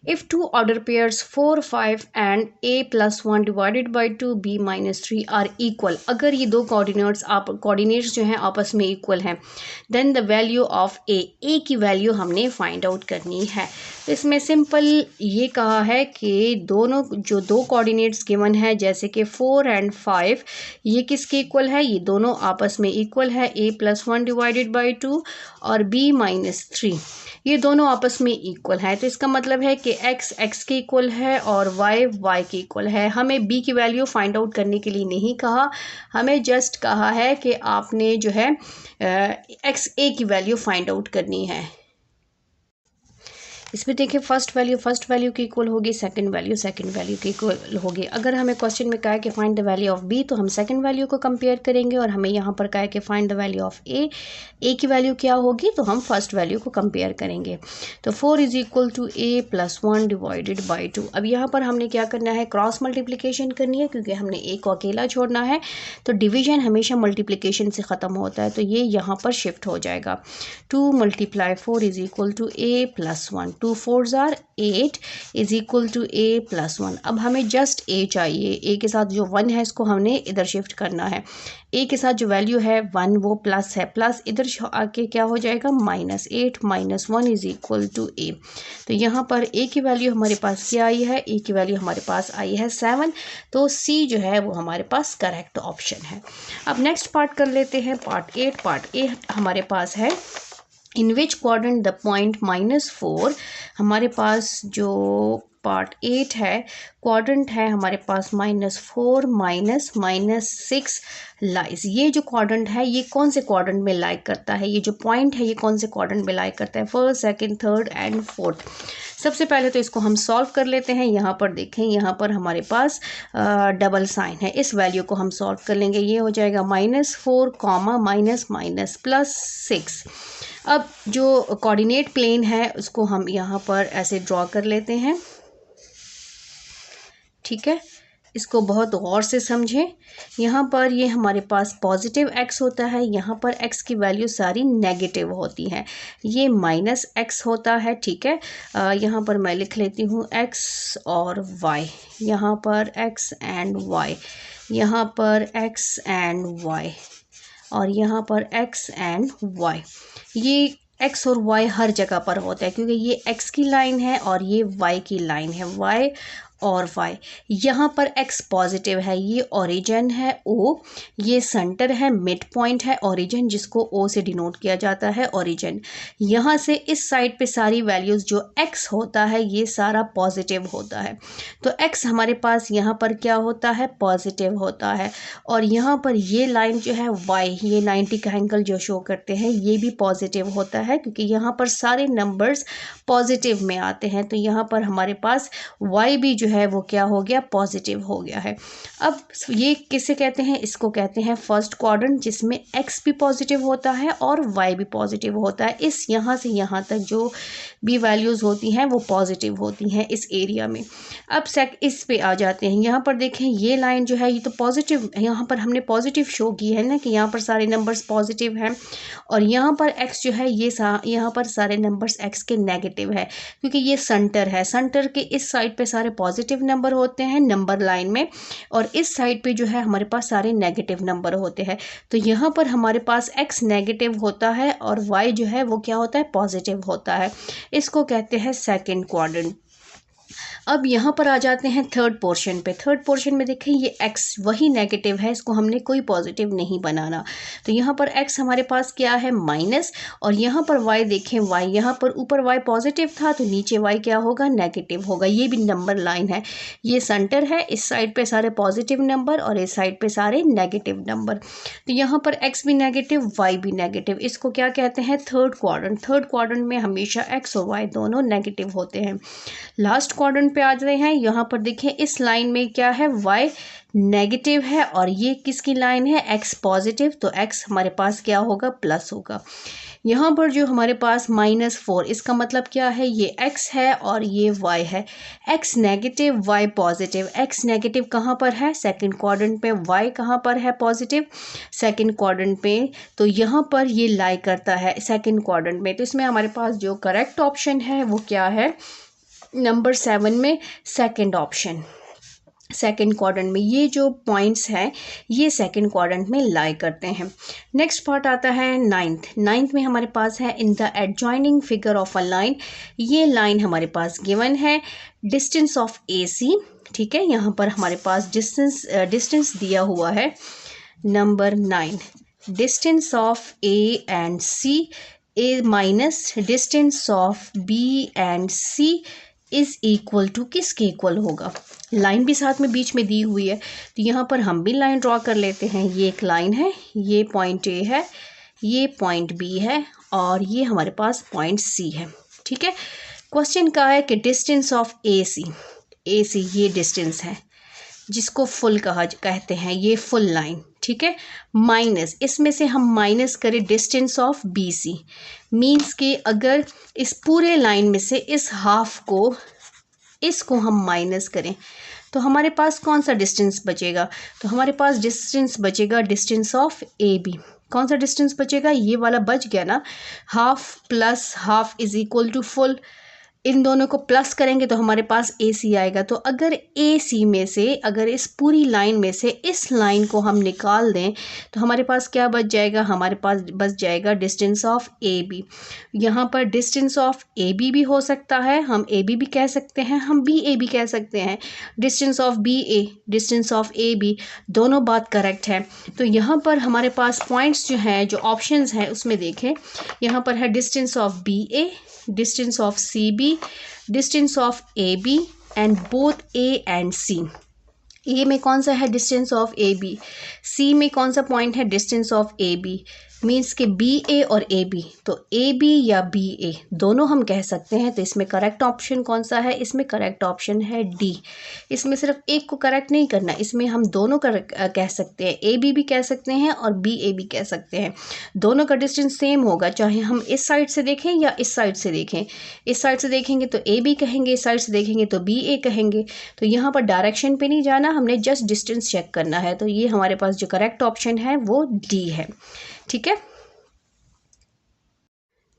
if 2 order pairs 4 5 and a + 1 divided by 2 b - 3 are equal. अगर ये दो कोऑर्डिनेट्स जो हैं आपस में इक्वल हैं, then the value of a की वैल्यू हमने फाइंड आउट करनी है। तो इसमें सिंपल ये कहा है कि दोनों जो दो कोऑर्डिनेट्स गिवन है, जैसे कि 4 और 5, ये किसके इक्वल है, ये दोनों आपस में इक्वल है, a + 1 डिवाइडेड बाई 2 और b - 3, ये दोनों आपस में इक्वल है। तो इसका मतलब है कि x के इक्वल है और y के इक्वल है। हमें b की वैल्यू फाइंड आउट करने के लिए नहीं कहा, हमें जस्ट कहा है कि आपने जो है a की वैल्यू फाइंड आउट करनी है। इसमें देखिए फर्स्ट वैल्यू की इक्वल होगी, सेकंड वैल्यू की इक्वल होगी। अगर हमें क्वेश्चन में कहा है कि find the value of B, तो हम सेकंड वैल्यू को कंपेयर करेंगे, और हमें यहाँ पर कहा है कि फाइंड द वैल्यू ऑफ ए की वैल्यू क्या होगी, तो हम फर्स्ट वैल्यू को कंपेयर करेंगे। तो 4 is equal to a + 1 divided by 2। अब यहाँ पर हमने क्या करना है, क्रॉस मल्टीप्लिकेशन करनी है, क्योंकि हमने a को अकेला छोड़ना है। तो डिवीजन हमेशा मल्टीप्लिकेशन से ख़त्म होता है, तो ये यहाँ पर शिफ्ट हो जाएगा। 2 × 4 इज इक्वल टू a + 1। 2 4 ज़ार 8 इज इक्वल टू a + 1। अब हमें जस्ट a चाहिए, a के साथ जो 1 है इसको हमने इधर शिफ्ट करना है। a के साथ जो वैल्यू है 1 वो प्लस है, प्लस इधर आके क्या हो जाएगा, -8 - 1 इज इक्वल टू a। तो यहाँ पर a की वैल्यू हमारे पास क्या आई है, a की वैल्यू हमारे पास आई है 7। तो c जो है वो हमारे पास करेक्ट ऑप्शन है। अब नेक्स्ट पार्ट कर लेते हैं, पार्ट 8। पार्ट 8 हमारे पास है, इन विच क्वाड्रेंट द पॉइंट -4। हमारे पास जो पार्ट 8 है, क्वाड्रेंट है हमारे पास -4 -6 लाइज। ये जो क्वाड्रेंट है ये कौन से क्वाड्रेंट में लाइक करता है, ये जो पॉइंट है ये कौन से क्वाड्रेंट में लाइक करता है, first, second, third and fourth. सबसे पहले तो इसको हम सॉल्व कर लेते हैं। यहाँ पर देखें, यहाँ पर हमारे पास डबल साइन है, इस वैल्यू को हम सॉल्व कर लेंगे। ये हो जाएगा -4, +6। अब जो कोऑर्डिनेट प्लेन है उसको हम यहाँ पर ऐसे ड्रॉ कर लेते हैं, ठीक है। इसको बहुत गौर से समझें। यहाँ पर ये हमारे पास पॉजिटिव x होता है, यहाँ पर x की वैल्यू सारी नेगेटिव होती हैं, ये -x होता है, ठीक है। यहाँ पर मैं लिख लेती हूँ x और y, यहाँ पर x एंड y, यहाँ पर x एंड y, और यहाँ पर x एंड y। ये x और y हर जगह पर होता है, क्योंकि ये x की लाइन है और ये y की लाइन है, y और y। यहाँ पर x पॉजिटिव है, ये ओरिजिन है O, ये सेंटर है, मिड पॉइंट है ओरिजिन, जिसको O से डिनोट किया जाता है ओरिजिन। यहाँ से इस साइड पे सारी वैल्यूज़ जो x होता है ये सारा पॉजिटिव होता है। तो x हमारे पास यहाँ पर क्या होता है, पॉजिटिव होता है। और यहाँ पर ये लाइन जो है y, ये 90 का एंगल जो शो करते हैं ये भी पॉजिटिव होता है, क्योंकि यहाँ पर सारे नंबर्स पॉजिटिव में आते हैं। तो यहाँ पर हमारे पास y भी जो है वो क्या हो गया, पॉजिटिव हो गया है। अब ये किसे कहते हैं, इसको कहते हैं फर्स्ट क्वाड्रेंट, जिसमें एक्स भी पॉजिटिव होता है और वाई भी पॉजिटिव होता है। इस यहाँ से यहाँ तक जो भी वैल्यूज़ होती हैं वो पॉजिटिव होती हैं इस एरिया में। अब इस पे आ जाते हैं, यहाँ पर देखें ये लाइन जो है ये तो पॉजिटिव, यहाँ पर हमने पॉजिटिव शो की है ना कि यहाँ पर सारे नंबर्स पॉजिटिव हैं, और यहाँ पर एक्स जो है ये यहाँ पर सारे नंबर्स एक्स के नेगेटिव है, क्योंकि ये सेंटर है। सेंटर के इस साइड पे सारे पॉजिटिव नंबर होते हैं नंबर लाइन में, और इस साइड पे जो है हमारे पास सारे नेगेटिव नंबर होते हैं। तो यहाँ पर हमारे पास एक्स नेगेटिव होता है और वाई जो है वो क्या होता है, पॉजिटिव होता है। इसको कहते हैं सेकेंड क्वाड्रेंट। अब यहाँ पर आ जाते हैं थर्ड पोर्शन पे। थर्ड पोर्शन में देखें ये x वही नेगेटिव है, इसको हमने कोई पॉजिटिव नहीं बनाना। तो यहाँ पर x हमारे पास क्या है, माइनस, और यहाँ पर y देखें y, यहाँ पर ऊपर y पॉजिटिव था तो नीचे y क्या होगा, नेगेटिव होगा। ये भी नंबर लाइन है, ये सेंटर है, इस साइड पे सारे पॉजिटिव नंबर और इस साइड पे सारे नेगेटिव नंबर। तो यहाँ पर x भी नेगेटिव, y भी नेगेटिव, इसको क्या कहते हैं, थर्ड क्वाड्रेंट। थर्ड क्वाड्रेंट में हमेशा x और y दोनों नेगेटिव होते हैं। लास्ट क्वाड्रेंट पे आ जाते हैं, यहाँ पर देखें इस लाइन में क्या है, y नेगेटिव है और ये किसकी लाइन है, x पॉजिटिव, तो x हमारे पास क्या होगा, प्लस होगा। यहाँ पर जो हमारे पास -4, इसका मतलब क्या है, ये x है और ये y है। x negative, y positive. x negative कहाँ पर है, सेकंड क्वाड्रेंट पे। y कहाँ पर है, पॉजिटिव, सेकंड क्वाड्रेंट पे। तो यहाँ पर ये लाई करता है सेकंड क्वाड्रेंट में। तो इसमें हमारे पास जो करेक्ट ऑप्शन है वो क्या है, नंबर 7 में सेकंड ऑप्शन। सेकंड क्वाड्रेंट में ये जो पॉइंट्स हैं ये सेकंड क्वाड्रेंट में लाई करते हैं। नेक्स्ट पार्ट आता है नाइन्थ में हमारे पास है in the adjoining figure of a line. ये लाइन हमारे पास गिवन है, डिस्टेंस ऑफ AC, ठीक है। यहाँ पर हमारे पास डिस्टेंस दिया हुआ है number 9, distance of A and C A minus distance of B and C is equal to, किसके इक्वल होगा, लाइन भी साथ में बीच में दी हुई है। तो यहाँ पर हम भी लाइन ड्रॉ कर लेते हैं। ये एक लाइन है, ये पॉइंट A है, ये पॉइंट B है और ये हमारे पास पॉइंट C है, ठीक है। क्वेश्चन का है कि डिस्टेंस ऑफ AC ये डिस्टेंस है जिसको फुल कहते हैं, ये फुल लाइन, ठीक है। माइनस, इसमें से हम माइनस करें डिस्टेंस ऑफ BC, मीन्स कि अगर इस पूरे लाइन में से इस हाफ को, इसको हम माइनस करें तो हमारे पास कौन सा डिस्टेंस बचेगा, तो हमारे पास डिस्टेंस बचेगा डिस्टेंस ऑफ AB। कौन सा डिस्टेंस बचेगा, ये वाला बच गया ना, half plus half is equal to full. इन दोनों को प्लस करेंगे तो हमारे पास AC आएगा। तो अगर AC में से, अगर इस पूरी लाइन में से इस लाइन को हम निकाल दें तो हमारे पास क्या बच जाएगा, हमारे पास बच जाएगा डिस्टेंस ऑफ AB। यहाँ पर डिस्टेंस ऑफ AB भी हो सकता है, हम AB भी कह सकते हैं, हम BA भी कह सकते हैं। Distance of BA, distance of AB, दोनों बात करेक्ट है। तो यहाँ पर हमारे पास पॉइंट्स जो हैं, जो ऑप्शंस हैं उसमें देखें, यहाँ पर है distance of BA, distance of CB, distance of AB and both A and C। A में कौन सा है, डिस्टेंस ऑफ AB। C में कौन सा पॉइंट है, डिस्टेंस ऑफ AB। मीन्स के BA और AB, तो AB या BA दोनों हम कह सकते हैं। तो इसमें करेक्ट ऑप्शन कौन सा है, इसमें करेक्ट ऑप्शन है D। इसमें सिर्फ एक को करेक्ट नहीं करना, इसमें हम दोनों कह सकते हैं, AB भी कह सकते हैं और BA भी कह सकते हैं। दोनों का डिस्टेंस सेम होगा, चाहे हम इस साइड से देखें या इस साइड से देखें। इस साइड से देखेंगे तो AB कहेंगे, इस साइड से देखेंगे तो BA कहेंगे। तो यहाँ पर डायरेक्शन पे नहीं जाना, हमने जस्ट डिस्टेंस चेक करना है। तो ये हमारे पास जो करेक्ट ऑप्शन है वो D है, ठीक है।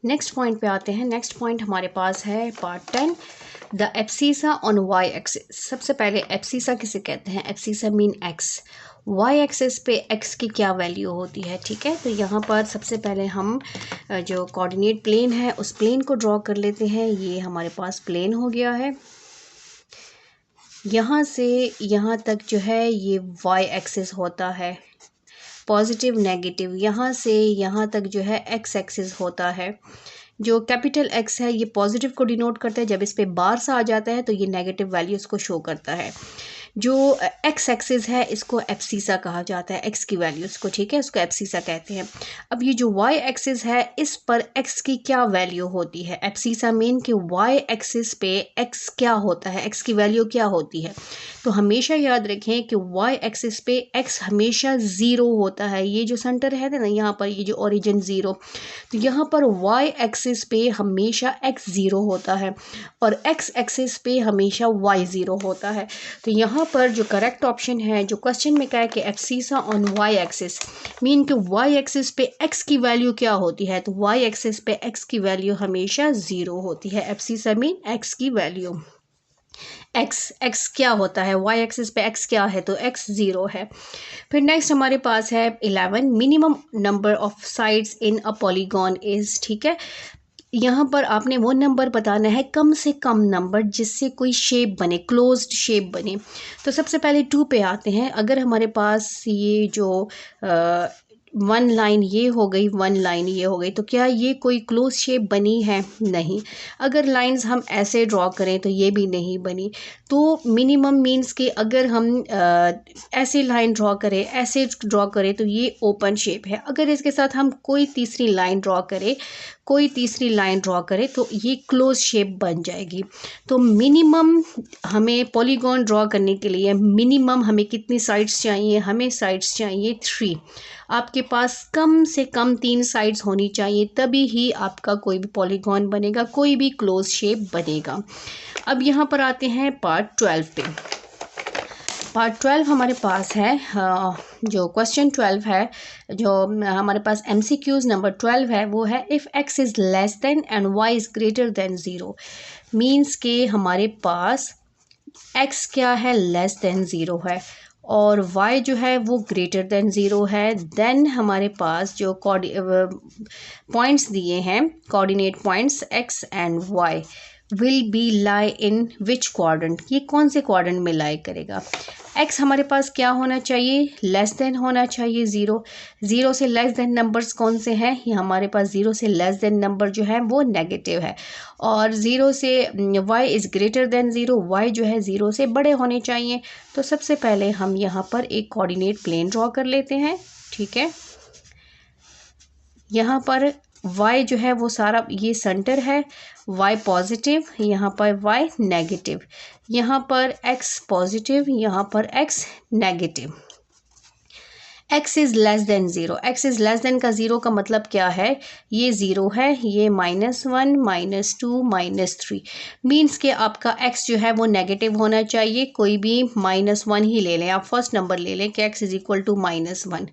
नेक्स्ट पॉइंट पे आते हैं। नेक्स्ट पॉइंट हमारे पास है part 10, the abscissa on Y axis. सबसे पहले एब्सिसा किसे कहते हैं, abscissa mean x। Y axis पे x की क्या वैल्यू होती है, ठीक है। तो यहाँ पर सबसे पहले हम जो कोऑर्डिनेट प्लेन है उस प्लेन को ड्रॉ कर लेते हैं। ये हमारे पास प्लेन हो गया है, यहाँ से यहाँ तक जो है ये Y एक्सिस होता है, पॉजिटिव नेगेटिव। यहाँ से यहाँ तक जो है X एक्सिस होता है। जो कैपिटल X है ये पॉजिटिव को डिनोट करता है, जब इस पे बार सा आ जाता है तो ये नेगेटिव वैल्यूज़ को शो करता है। जो एक्स एक्सिस है इसको एब्सिसा कहा जाता है, एक्स की वैल्यूज़ को, ठीक है, उसको एब्सिसा कहते हैं। अब ये जो वाई एक्सिस है इस पर एक्स की क्या वैल्यू होती है, एब्सिसा मीन कि वाई एक्सिस पे एक्स क्या होता है, एक्स की वैल्यू क्या होती है। तो हमेशा याद रखें कि वाई एक्सिस पे एक्स हमेशा ज़ीरो होता है। ये जो सेंटर है ना यहाँ पर, ये जो ओरिजिन ज़ीरो, तो यहाँ पर वाई एक्सिस पे हमेशा एक्स ज़ीरो होता है और एक्स एक्सिस पे हमेशा वाई ज़ीरो होता है। तो यहाँ पर जो करेक्ट ऑप्शन है, जो क्वेश्चन में कहा है कि abscissa on Y axis, mean कि वाई एक्सिस पे एक्स की वैल्यू क्या होती है, तो वाई एक्सिस पे एक्स की वैल्यू हमेशा ज़ीरो होती है। एब्सिसा मीन एक्स की वैल्यू, एक्स क्या होता है, वाई एक्सिस पे एक्स क्या है, तो एक्स ज़ीरो है। फिर नेक्स्ट हमारे पास है 11, minimum number of sides in a polygon is, ठीक है। यहाँ पर आपने वो नंबर बताना है, कम से कम नंबर जिससे कोई शेप बने, क्लोज्ड शेप बने। तो सबसे पहले 2 पे आते हैं। अगर हमारे पास ये जो वन लाइन ये हो गई, वन लाइन ये हो गई, तो क्या ये कोई क्लोज शेप बनी है, नहीं। अगर लाइंस हम ऐसे ड्रॉ करें तो ये भी नहीं बनी। तो मिनिमम मीन्स कि अगर हम ऐसे लाइन ड्रॉ करें, ऐसे ड्रॉ करें तो ये ओपन शेप है। अगर इसके साथ हम कोई तीसरी लाइन ड्रॉ करें, कोई तीसरी लाइन ड्रॉ करें तो ये क्लोज शेप बन जाएगी। तो मिनिमम हमें पॉलीगॉन ड्रॉ करने के लिए मिनिमम हमें कितनी साइड्स चाहिए, हमें साइड्स चाहिए 3। आपके पास कम से कम 3 साइड्स होनी चाहिए, तभी ही आपका कोई भी पॉलीगॉन बनेगा, कोई भी क्लोज शेप बनेगा। अब यहाँ पर आते हैं पार्ट 12 पे। पार्ट 12 हमारे पास है, जो क्वेश्चन 12 है, जो हमारे पास MCQs नंबर 12 है, वो है if x is less than and y is greater than 0। Means के हमारे पास x क्या है, लेस देन 0 है और y जो है वो ग्रेटर देन 0 है। देन हमारे पास जो पॉइंट्स दिए हैं, coordinate points x and y will be lie in which quadrant, ये कौन से क्वाड्रेंट में लाई करेगा। x हमारे पास क्या होना चाहिए, लेस देन होना चाहिए 0। 0 से लेस देन नंबर्स कौन से हैं, ये हमारे पास 0 से लेस देन नंबर जो है वो नेगेटिव है। और 0 से y is greater than 0, y जो है 0 से बड़े होने चाहिए। तो सबसे पहले हम यहाँ पर एक कोऑर्डिनेट प्लेन ड्रॉ कर लेते हैं, ठीक है। यहाँ पर y जो है वो सारा ये सेंटर है, y पॉजिटिव, यहाँ पर y नेगेटिव, यहाँ पर x पॉजिटिव, यहाँ पर x negative. x is less than 0, x is less than का 0 का मतलब क्या है, ये 0 है, ये -1 -2 -3, मीन्स के आपका x जो है वो नेगेटिव होना चाहिए। कोई भी -1 ही ले लें, आप फर्स्ट नंबर ले लें कि x इज़ इक्वल टू -1,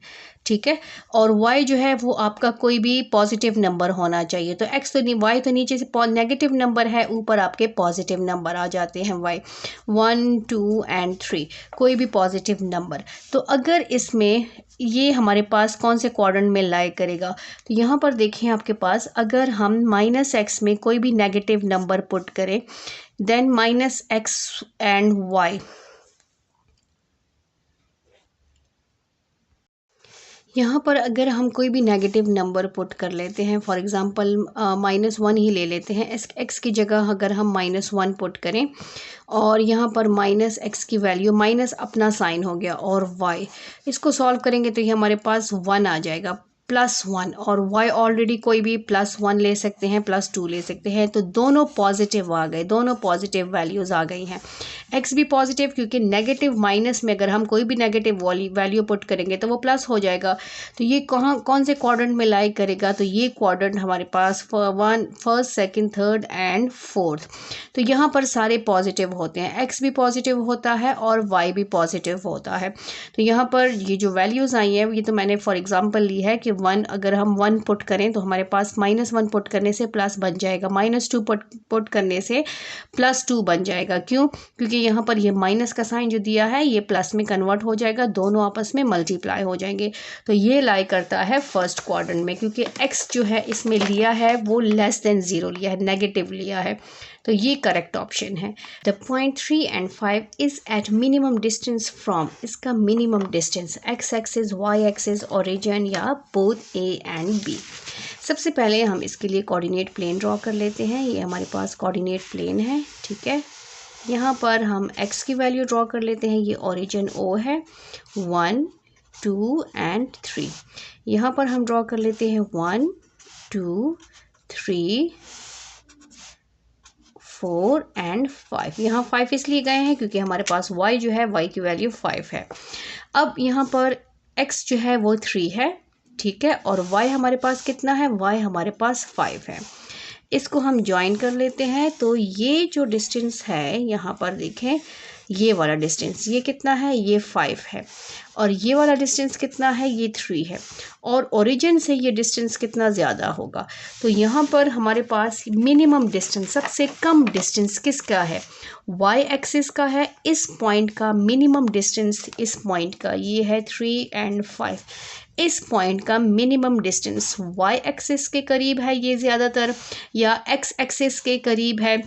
ठीक है। और y जो है वो आपका कोई भी पॉजिटिव नंबर होना चाहिए। तो x तो नहीं, y तो नीचे से नेगेटिव नंबर है, ऊपर आपके पॉजिटिव नंबर आ जाते हैं y, 1 2 एंड 3, कोई भी पॉजिटिव नंबर। तो अगर इसमें ये हमारे पास कौन से क्वाड्रेंट में लाई करेगा, तो यहाँ पर देखें आपके पास अगर हम -x में कोई भी नेगेटिव नंबर पुट करें, देन -x एंड y, यहाँ पर अगर हम कोई भी नेगेटिव नंबर पुट कर लेते हैं, फॉर एग्ज़ाम्पल -1 ही ले लेते हैं, x की जगह अगर हम -1 पुट करें और यहाँ पर -x की वैल्यू, माइनस अपना साइन हो गया और y, इसको सॉल्व करेंगे तो ये हमारे पास 1 आ जाएगा, +1, और y ऑलरेडी कोई भी +1 ले सकते हैं, +2 ले सकते हैं, तो दोनों पॉजिटिव आ गए, दोनों पॉजिटिव वैल्यूज़ आ गई हैं। x भी पॉजिटिव, क्योंकि नेगेटिव माइनस में अगर हम कोई भी नेगेटिव वैल्यू पुट करेंगे तो वो प्लस हो जाएगा। तो ये कौन से क्वाड्रेंट में लाई करेगा, तो ये क्वाड्रेंट हमारे पास first, second, third and fourth. तो यहाँ पर सारे पॉजिटिव होते हैं, x भी पॉजिटिव होता है और y भी पॉजिटिव होता है। तो यहाँ पर ये जो वैल्यूज़ आई हैं, ये तो मैंने फॉर एग्जांपल ली है कि 1, अगर हम 1 पुट करें तो हमारे पास -1 पुट करने से प्लस बन जाएगा, -2 पुट करने से +2 बन जाएगा। क्यों, क्योंकि यहाँ पर ये माइनस का साइन जो दिया है ये प्लस में कन्वर्ट हो जाएगा, दोनों आपस में मल्टीप्लाई हो जाएंगे। तो ये लाई करता है फर्स्ट क्वाड्रेंट में, क्योंकि x जो है इसमें लिया है वो लेस देन 0 लिया है, नेगेटिव लिया है। तो ये करेक्ट ऑप्शन है। The point 3 and 5 is at minimum distance from, इसका minimum distance x axis, y axis, origin या बोथ a एंड b। सबसे पहले हम इसके लिए कोऑर्डिनेट प्लेन ड्रॉ कर लेते हैं। ये हमारे पास कोऑर्डिनेट प्लेन है, ठीक है। यहाँ पर हम x की वैल्यू ड्रॉ कर लेते हैं। ये ओरिजिन O है, 1 2 एंड 3। यहाँ पर हम ड्रॉ कर लेते हैं 1 2 3 4 एंड 5। यहाँ 5 इसलिए गए हैं क्योंकि हमारे पास y जो है, y की वैल्यू 5 है। अब यहाँ पर x जो है वो 3 है, ठीक है, और y हमारे पास कितना है, y हमारे पास 5 है। इसको हम ज्वाइन कर लेते हैं। तो ये जो डिस्टेंस है, यहाँ पर देखें, ये वाला डिस्टेंस ये कितना है, ये 5 है, और ये वाला डिस्टेंस कितना है, ये 3 है, और ओरिजिन से ये डिस्टेंस कितना ज़्यादा होगा। तो यहाँ पर हमारे पास मिनिमम डिस्टेंस, सबसे कम डिस्टेंस किसका है, y एक्सिस का है। इस पॉइंट का मिनिमम डिस्टेंस, इस पॉइंट का ये है 3 एंड 5। इस पॉइंट का मिनिमम डिस्टेंस y एक्सिस के करीब है ये ज़्यादातर, या x एक्सिस के करीब है,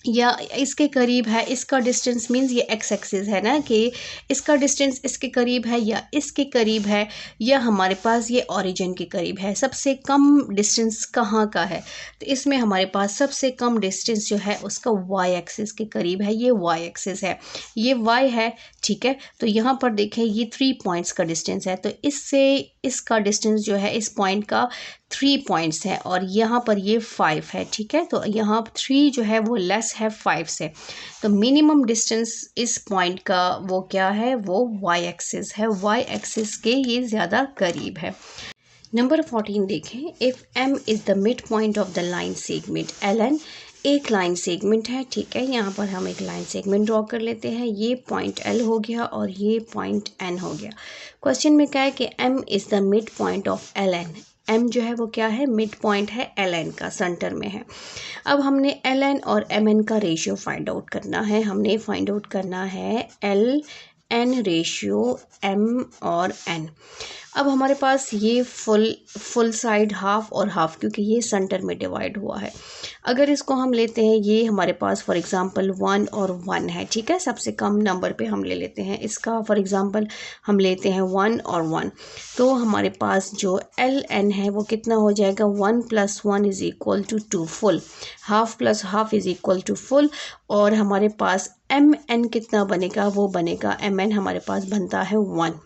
या इसके करीब है। इसका डिस्टेंस मीन्स ये x एक्सिस है ना, कि इसका डिस्टेंस इसके करीब है या इसके करीब है, या हमारे पास ये ओरिजिन के करीब है। सबसे कम डिस्टेंस कहाँ का है, तो इसमें हमारे पास सबसे कम डिस्टेंस जो है उसका y एक्सिस के करीब है। ये y एक्सिस है, ये y है, ठीक है। तो यहाँ पर देखें, ये 3 पॉइंट्स का डिस्टेंस है, तो इससे इसका डिस्टेंस जो है, इस पॉइंट का 3 पॉइंट्स है, और यहाँ पर ये 5 है, ठीक है। तो यहाँ 3 जो है वो लेस है 5 से। तो मिनिमम डिस्टेंस इस पॉइंट का वो क्या है, वो y एक्सिस है, y एक्सिस के ये ज़्यादा करीब है। नंबर 14 देखें, if m is the mid point of the line segment ln, एक लाइन सेगमेंट है, ठीक है। यहाँ पर हम एक लाइन सेगमेंट ड्रॉ कर लेते हैं। ये पॉइंट L हो गया और ये पॉइंट N हो गया। क्वेश्चन में क्या है कि m is the mid point of ln, m जो है वो क्या है, मिड पॉइंट है ln का, सेंटर में है। अब हमने ln और mn का रेशियो फाइंड आउट करना है। हमने फाइंड आउट करना है ln रेशियो m और n। अब हमारे पास ये फुल साइड हाफ और हाफ, क्योंकि ये सेंटर में डिवाइड हुआ है। अगर इसको हम लेते हैं, ये हमारे पास फॉर एग्जांपल 1 और 1 है, ठीक है। सबसे कम नंबर पे हम ले लेते हैं इसका, फॉर एग्जांपल हम लेते हैं 1 और 1। तो हमारे पास जो ln है वो कितना हो जाएगा, 1 + 1 is equal to 2 full, half plus half is equal to full. और हमारे पास mn कितना बनेगा, वो बनेगा mn हमारे पास बनता है 1।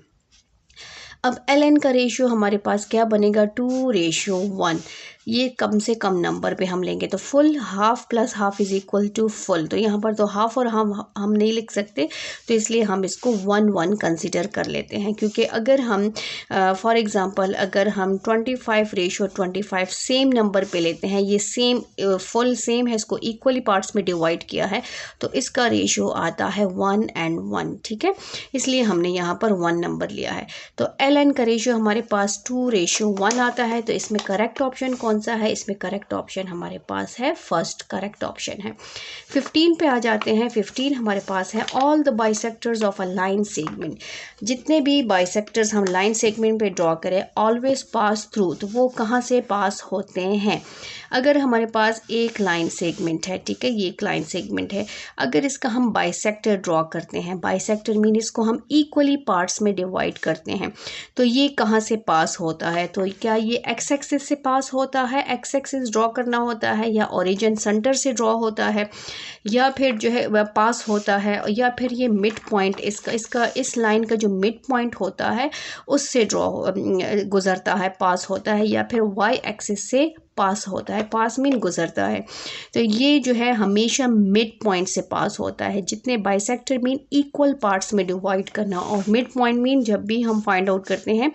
अब ln का रेशियो हमारे पास क्या बनेगा, 2:1। ये कम से कम नंबर पे हम लेंगे तो full, half plus half is equal to full. तो यहाँ पर तो हाफ और हम नहीं लिख सकते, तो इसलिए हम इसको 1 कंसिडर कर लेते हैं। क्योंकि अगर हम फॉर एग्ज़ाम्पल अगर हम 25:25 सेम नंबर पे लेते हैं, ये सेम फुल सेम है, इसको इक्वली पार्ट्स में डिवाइड किया है, तो इसका रेशियो आता है 1 and 1, ठीक है। इसलिए हमने यहाँ पर 1 नंबर लिया है। तो ln का रेशियो हमारे पास 2:1 आता है। तो इसमें करेक्ट ऑप्शन कौन सा है, इसमें करेक्ट ऑप्शन हमारे पास है फर्स्ट, करेक्ट ऑप्शन है। 15 पे आ जाते हैं। 15 हमारे पास है, all the bisectors of a line segment. जितने भी बाइसेक्टर्स हम लाइन सेगमेंट पे ड्रॉ करें, ऑलवेज पास थ्रू, तो वो कहाँ से पास होते हैं। अगर हमारे पास एक लाइन सेगमेंट है, ठीक है, ये एक लाइन सेगमेंट है, अगर इसका हम बाइसेक्टर ड्रॉ करते हैं, बाइसेक्टर मीन इसको हम इक्वली पार्ट्स में डिवाइड करते हैं, तो ये कहाँ से पास होता है, तो क्या ये एक्स एक्सिस से पास होता है, एक्स एक्सिस ड्रॉ करना होता है, या ओरिजिन सेंटर से ड्रॉ होता है, या फिर जो है वह पास होता है, या फिर ये मिड पॉइंट इसका इस लाइन का जो मिड पॉइंट होता है उससे ड्रॉ गुजरता है, पास होता है, या फिर वाई एक्सिस से पास होता है। पास मीन गुजरता है, तो ये जो है हमेशा मिड पॉइंट से पास होता है। जितने बाइसेक्टर मीन इक्वल पार्ट्स में डिवाइड करना, और मिड पॉइंट मीन जब भी हम फाइंड आउट करते हैं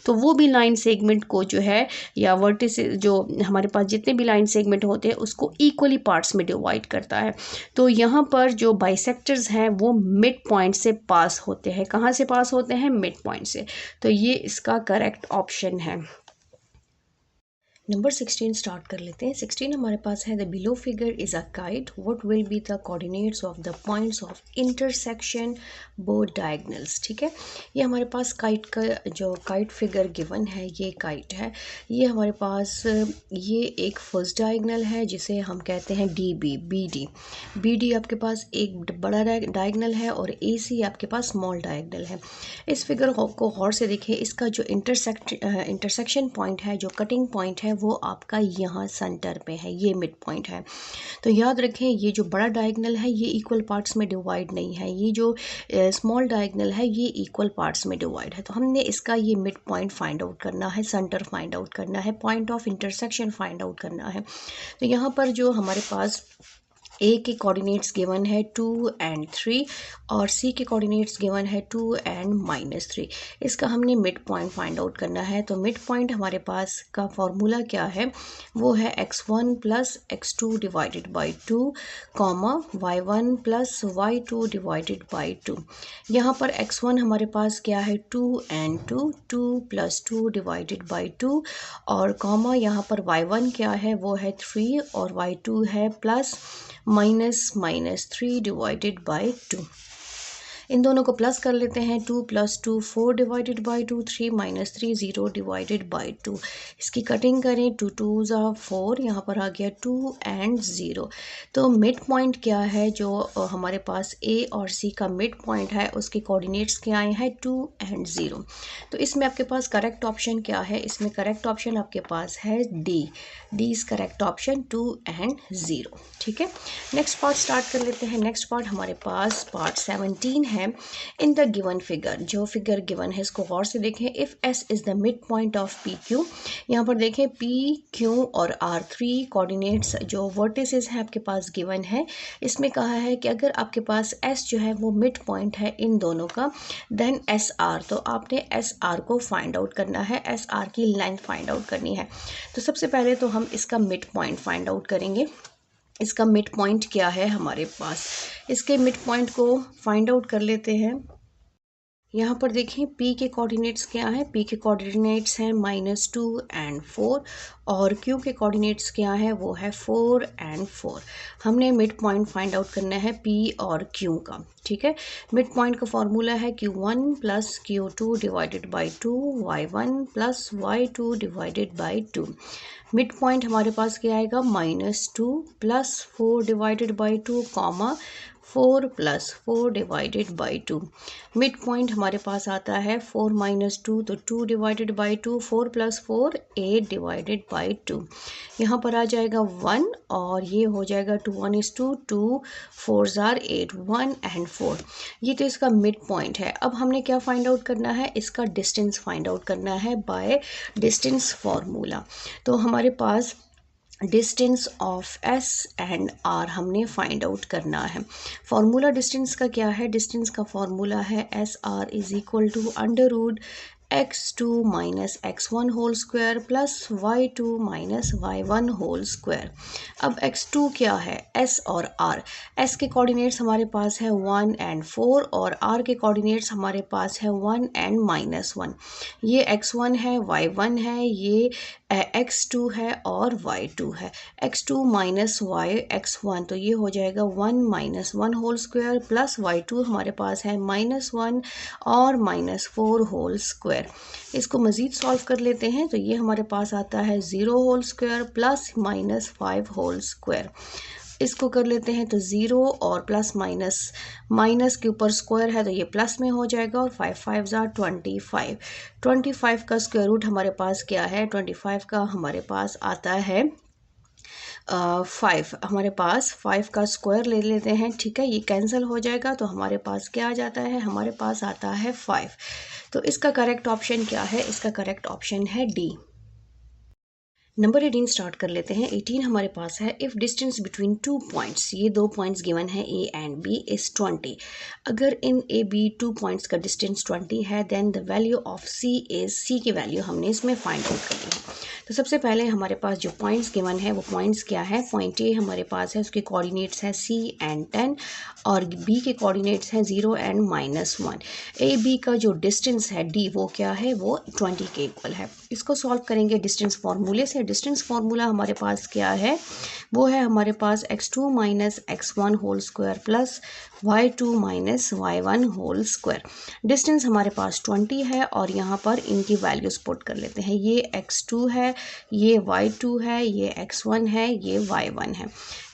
तो वो भी लाइन सेगमेंट को जो है, या वर्टिस जो हमारे पास जितने भी लाइन सेगमेंट होते हैं उसको इक्वली पार्ट्स में डिवाइड करता है। तो यहाँ पर जो बाइसेक्टर्स हैं वो मिड पॉइंट से पास होते हैं। कहाँ से पास होते हैं, मिड पॉइंट से। तो ये इसका करेक्ट ऑप्शन है। नंबर 16 स्टार्ट कर लेते हैं। 16 हमारे पास है, the below figure is a kite, what will be the coordinates of the points of intersection both diagonals. ठीक है, ये हमारे पास काइट का जो काइट फिगर गिवन है, ये काइट है। ये हमारे पास ये एक फर्स्ट डायगनल है जिसे हम कहते हैं बी डी आपके पास एक बड़ा डायगनल है और ए सी आपके पास स्मॉल डायगनल है। इस फिगर को गौर से देखिए, इसका जो इंटरसेक्शन पॉइंट है, जो कटिंग पॉइंट है, वो आपका यहाँ सेंटर पे है, ये मिड पॉइंट है। तो याद रखें ये जो बड़ा डायगोनल है ये इक्वल पार्ट्स में डिवाइड नहीं है, ये जो स्मॉल डायगोनल है ये इक्वल पार्ट्स में डिवाइड है। तो हमने इसका ये मिड पॉइंट फाइंड आउट करना है, सेंटर फाइंड आउट करना है, point of intersection find out करना है। तो यहाँ पर जो हमारे पास ए के कोऑर्डिनेट्स गिवन है 2 and 3 और सी के कोऑर्डिनेट्स गिवन है 2 and -3। इसका हमने मिड पॉइंट फाइंड आउट करना है। तो मिड पॉइंट हमारे पास का फॉर्मूला क्या है, वो है x1 + x2 divided by 2 comma y1 + y2 divided by 2। यहाँ पर x1 हमारे पास क्या है 2 and 2, 2 + 2 डिवाइडेड बाई 2 और कॉमा यहाँ पर y1 क्या है वो है 3 और y2 है ±3 डिवाइडेड बाई 2। इन दोनों को प्लस कर लेते हैं, 2 + 2 4 डिवाइडेड बाई 2, 3 - 3 0 डिवाइडेड बाई 2। इसकी कटिंग करें, 2 2s are 4, यहाँ पर आ गया 2 and 0। तो मिड पॉइंट क्या है, जो हमारे पास ए और सी का मिड पॉइंट है उसके कोऑर्डिनेट्स क्या आए हैं 2 and 0। तो इसमें आपके पास करेक्ट ऑप्शन क्या है, इसमें करेक्ट ऑप्शन आपके पास है D is correct option 2 and 0। ठीक है, नेक्स्ट पार्ट स्टार्ट कर लेते हैं। नेक्स्ट पार्ट हमारे पास पार्ट 17 है। इन द गिवन फिगर, जो फिगर गिवन है इसको गौर से देखें। If S is the mid point of P Q, यहाँ पर देखें पी क्यू और आर 3 कोऑर्डिनेट्स जो वर्टिसेस हैं आपके पास गिवन है। इसमें कहा है कि अगर आपके पास एस जो है वो मिड पॉइंट है इन दोनों का, देन एस आर, तो आपने एस आर को फाइंड आउट करना है, एस आर की लेंथ फाइंड आउट करनी है। तो सबसे पहले तो हम इसका मिड पॉइंट फाइंड आउट करेंगे। इसका मिड पॉइंट क्या है हमारे पास, इसके मिड पॉइंट को फाइंड आउट कर लेते हैं। यहाँ पर देखिए P के कोऑर्डिनेट्स क्या है, P के कोऑर्डिनेट्स हैं -2 and 4 और Q के कोऑर्डिनेट्स क्या है वो है 4 and 4। हमने मिड पॉइंट फाइंड आउट करना है P और Q का। ठीक है, मिड पॉइंट का फॉर्मूला है Q1 + Q2 divided by 2, y1 + y2 divided by 2। Mid point हमारे पास क्या आएगा, -2 + 4 divided by 2 comma 4 + 4 divided by 2। Mid point हमारे पास आता है 4 - 2, तो 2 डिवाइडेड बाई 2, 4 + 4 8 डिवाइडेड बाई 2। यहाँ पर आ जाएगा 1 और ये हो जाएगा 2 1 is 2, 2 4s are 8, 1 and 4। ये तो इसका मिड पॉइंट है। अब हमने क्या फाइंड आउट करना है, इसका डिस्टेंस फाइंड आउट करना है बाय डिस्टेंस फार्मूला। तो हमारे पास distance of S and R हमने फाइंड आउट करना है। फॉर्मूला डिस्टेंस का क्या है, डिस्टेंस का फॉर्मूला है SR = √x2 - x1 whole square + y2 - y1 whole square. अब x2 क्या है, s और r, s के कोऑर्डिनेट्स हमारे पास है 1 and 4 और r के कोऑर्डिनेट्स हमारे पास है 1 and -1। ये x1 है, y1 है, ये x2 है और y2 है। x2 - y x1, तो ये हो जाएगा 1 - 1 होल स्क्वायर + y2 हमारे पास है -1 और -4 होल स्क्वायर। इसको मज़ीद सॉल्व कर लेते हैं, तो ये हमारे पास आता है 0 होल स्क्वायर + -5 होल स्क्वायर। इसको कर लेते हैं तो 0 और प्लस माइनस के ऊपर स्क्वायर है तो ये प्लस में हो जाएगा और 5 5s are 25। 25 का स्क्वायर रूट हमारे पास क्या है, 25 का हमारे पास आता है 5। हमारे पास 5 का स्क्वायर ले लेते हैं, ठीक है, ये कैंसिल हो जाएगा तो हमारे पास क्या आ जाता है, हमारे पास आता है 5। तो इसका करेक्ट ऑप्शन क्या है, इसका करेक्ट ऑप्शन है डी। नंबर 18 स्टार्ट कर लेते हैं। 18 हमारे पास है, इफ़ डिस्टेंस बिटवीन 2 पॉइंट्स, ये 2 पॉइंट्स गिवन है ए एंड बी इज़ 20। अगर इन ए बी 2 पॉइंट्स का डिस्टेंस 20 है, then the value of C is, C की वैल्यू हमने इसमें फाइंड आउट करनी है। तो सबसे पहले हमारे पास जो पॉइंट्स गिवन है वो पॉइंट्स क्या है, पॉइंट ए हमारे पास है, उसके कोऑर्डिनेट्स है सी एंड 10 और बी के कोऑर्डिनेट्स हैं 0 एंड -1। ए बी का जो डिस्टेंस है डी वो क्या है, वो 20 के इक्वल है। इसको सॉल्व करेंगे डिस्टेंस फार्मूले से। डिस्टेंस फार्मूला हमारे पास क्या है, वो है हमारे पास x2 - x1 whole square + y2 - y1 whole square. Distance हमारे पास 20 है और यहाँ पर इनकी वैल्यूज पुट कर लेते हैं। ये x2 है, ये y2 है, ये x1 है, ये y1 है।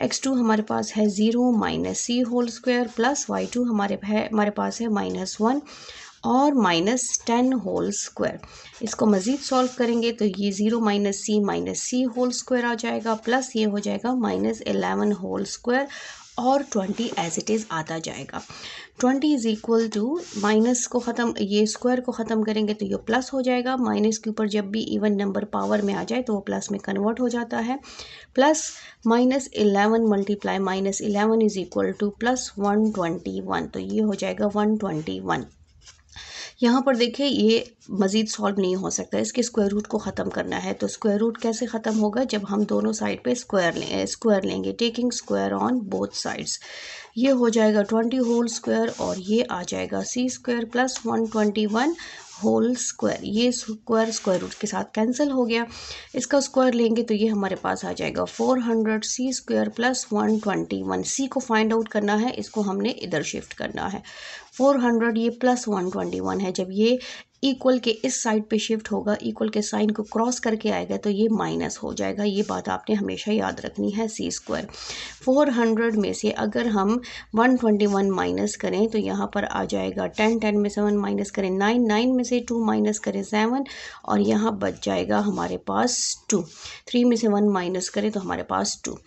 x2 हमारे पास है 0 - c होल स्क्वायर + y2 हमारे पास है -1 और -10 होल स्क्वायर। इसको मज़ीद सॉल्व करेंगे तो ये 0 माइनस सी होल स्क्वायर आ जाएगा, प्लस ये हो जाएगा -11 होल स्क्वायर और 20 एज इट इज़ आता जाएगा। 20 इज़ इक्वल टू माइनस को ख़त्म, ये स्क्वायर को ख़त्म करेंगे तो ये प्लस हो जाएगा। माइनस के ऊपर जब भी इवन नंबर पावर में आ जाए तो वो प्लस में कन्वर्ट हो जाता है। Plus -11 multiply -11 is equal two plus 121, तो ये हो जाएगा 121। यहाँ पर देखिए ये मज़ीद सॉल्व नहीं हो सकता, इसके स्क्वायर रूट को ख़त्म करना है। तो स्क्वायर रूट कैसे ख़त्म होगा, जब हम दोनों साइड पे स्क्वायर लेंगे, taking square on both sides. ये हो जाएगा 20 होल स्क्वायर और ये आ जाएगा सी स्क्वायर प्लस 121 होल स्क्वायर। ये स्क्वायर रूट के साथ कैंसिल हो गया। इसका स्क्वायर लेंगे तो ये हमारे पास आ जाएगा 400 सी स्क्वायर प्लस 121। सी को फाइंड आउट करना है, इसको हमने इधर शिफ्ट करना है। 400 ये प्लस 121 है, जब ये इक्वल के इस साइड पे शिफ्ट होगा, इक्वल के साइन को क्रॉस करके आएगा तो ये माइनस हो जाएगा। ये बात आपने हमेशा याद रखनी है। सी स्क्वायर 400 में से अगर हम 121 माइनस करें तो यहाँ पर आ जाएगा 10, 10 में से 1 माइनस करें 9, 9 में से 2 माइनस करें 7 और यहाँ बच जाएगा हमारे पास 2। 3 में से 1 माइनस करें तो हमारे पास 2।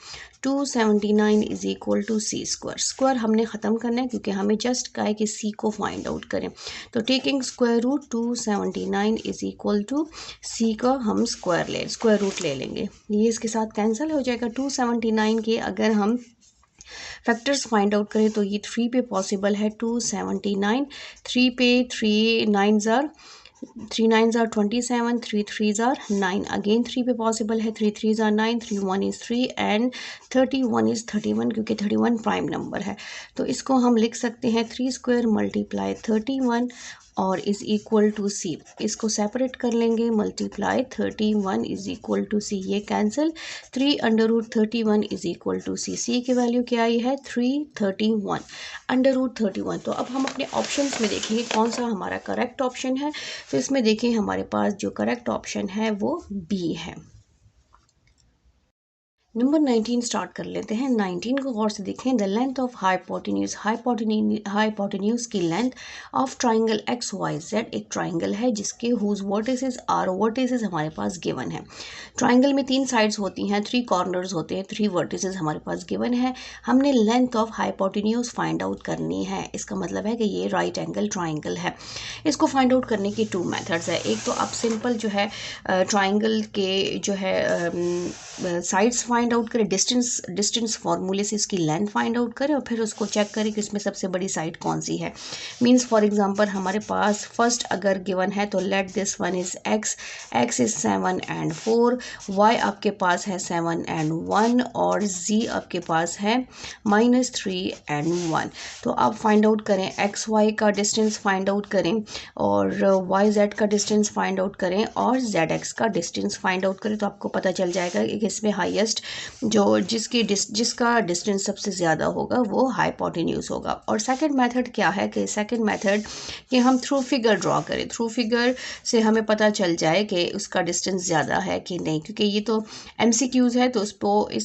279 is equal to C square. Square हमने ख़त्म करना है क्योंकि हमें जस्ट कहा है कि सी को फाइंड आउट करें। तो taking square root 279 is equal to C का हम स्क्वायर रूट ले लेंगे। ये इसके साथ कैंसिल हो जाएगा। 279 के अगर हम फैक्टर्स फाइंड आउट करें तो ये 3 पे पॉसिबल है। 279 3 पे 3 9s are 3 9s are 27, 3 3s are 9, again 3 पे पॉसिबल है। 3 3s are 9, 3 1 is 3 and 31 is 31 क्योंकि 31 प्राइम नंबर है। तो इसको हम लिख सकते हैं 3 स्क्वायर मल्टीप्लाई 31 और इज़ इक्वल टू सी। इसको सेपरेट कर लेंगे, multiply 31 is equal to C, ये cancel. 3 under root 31 is equal to C. C की वैल्यू क्या आई है 331 अंडर रूट 31। तो अब हम अपने ऑप्शंस में देखेंगे कौन सा हमारा करेक्ट ऑप्शन है। तो इसमें देखें हमारे पास जो करेक्ट ऑप्शन है वो बी है। नंबर 19 स्टार्ट कर लेते हैं। 19 को गौर से देखें। द लेंथ ऑफ हाइपोटेन्यूज की length of triangle X Y Z एक ट्राइंगल है जिसके हुज वर्टिसेस आर वर्टिसेस हमारे पास गिवन है। ट्राइंगल में 3 साइड्स होती हैं, 3 कॉर्नर्स होते हैं, 3 वर्टिसेस हमारे पास गिवन है। हमने length of hypotenuse find out करनी है। इसका मतलब है कि ये राइट एंगल ट्राइंगल है। इसको फाइंड आउट करने के 2 मेथड्स है। एक तो आप सिंपल जो है ट्राइंगल के जो है साइड्स फाइंड आउट करें, डिस्टेंस फार्मूले से इसकी लेंथ फाइंड आउट करें और फिर उसको चेक करें कि इसमें सबसे बड़ी साइड कौन सी है। मींस फॉर एग्जांपल हमारे पास फर्स्ट अगर गिवन है तो let this one is X is 7 and 4, Y आपके पास है 7 and 1 और जी आपके पास है -3 and 1। तो आप फाइंड आउट करें, एक्स वाई का डिस्टेंस फाइंड आउट करें और वाई जेड का डिस्टेंस फाइंड आउट करें और जेड एक्स का डिस्टेंस फाइंड आउट करें। तो आपको पता चल जाएगा कि इसमें हाईएस्ट जो जिसका डिस्टेंस सबसे ज़्यादा होगा वो हाइपोटेन्यूज होगा। और सेकंड मेथड क्या है कि सेकंड मेथड कि हम थ्रू फिगर ड्रॉ करें, थ्रू फिगर से हमें पता चल जाए कि उसका डिस्टेंस ज़्यादा है कि नहीं, क्योंकि ये तो MCQs है तो इस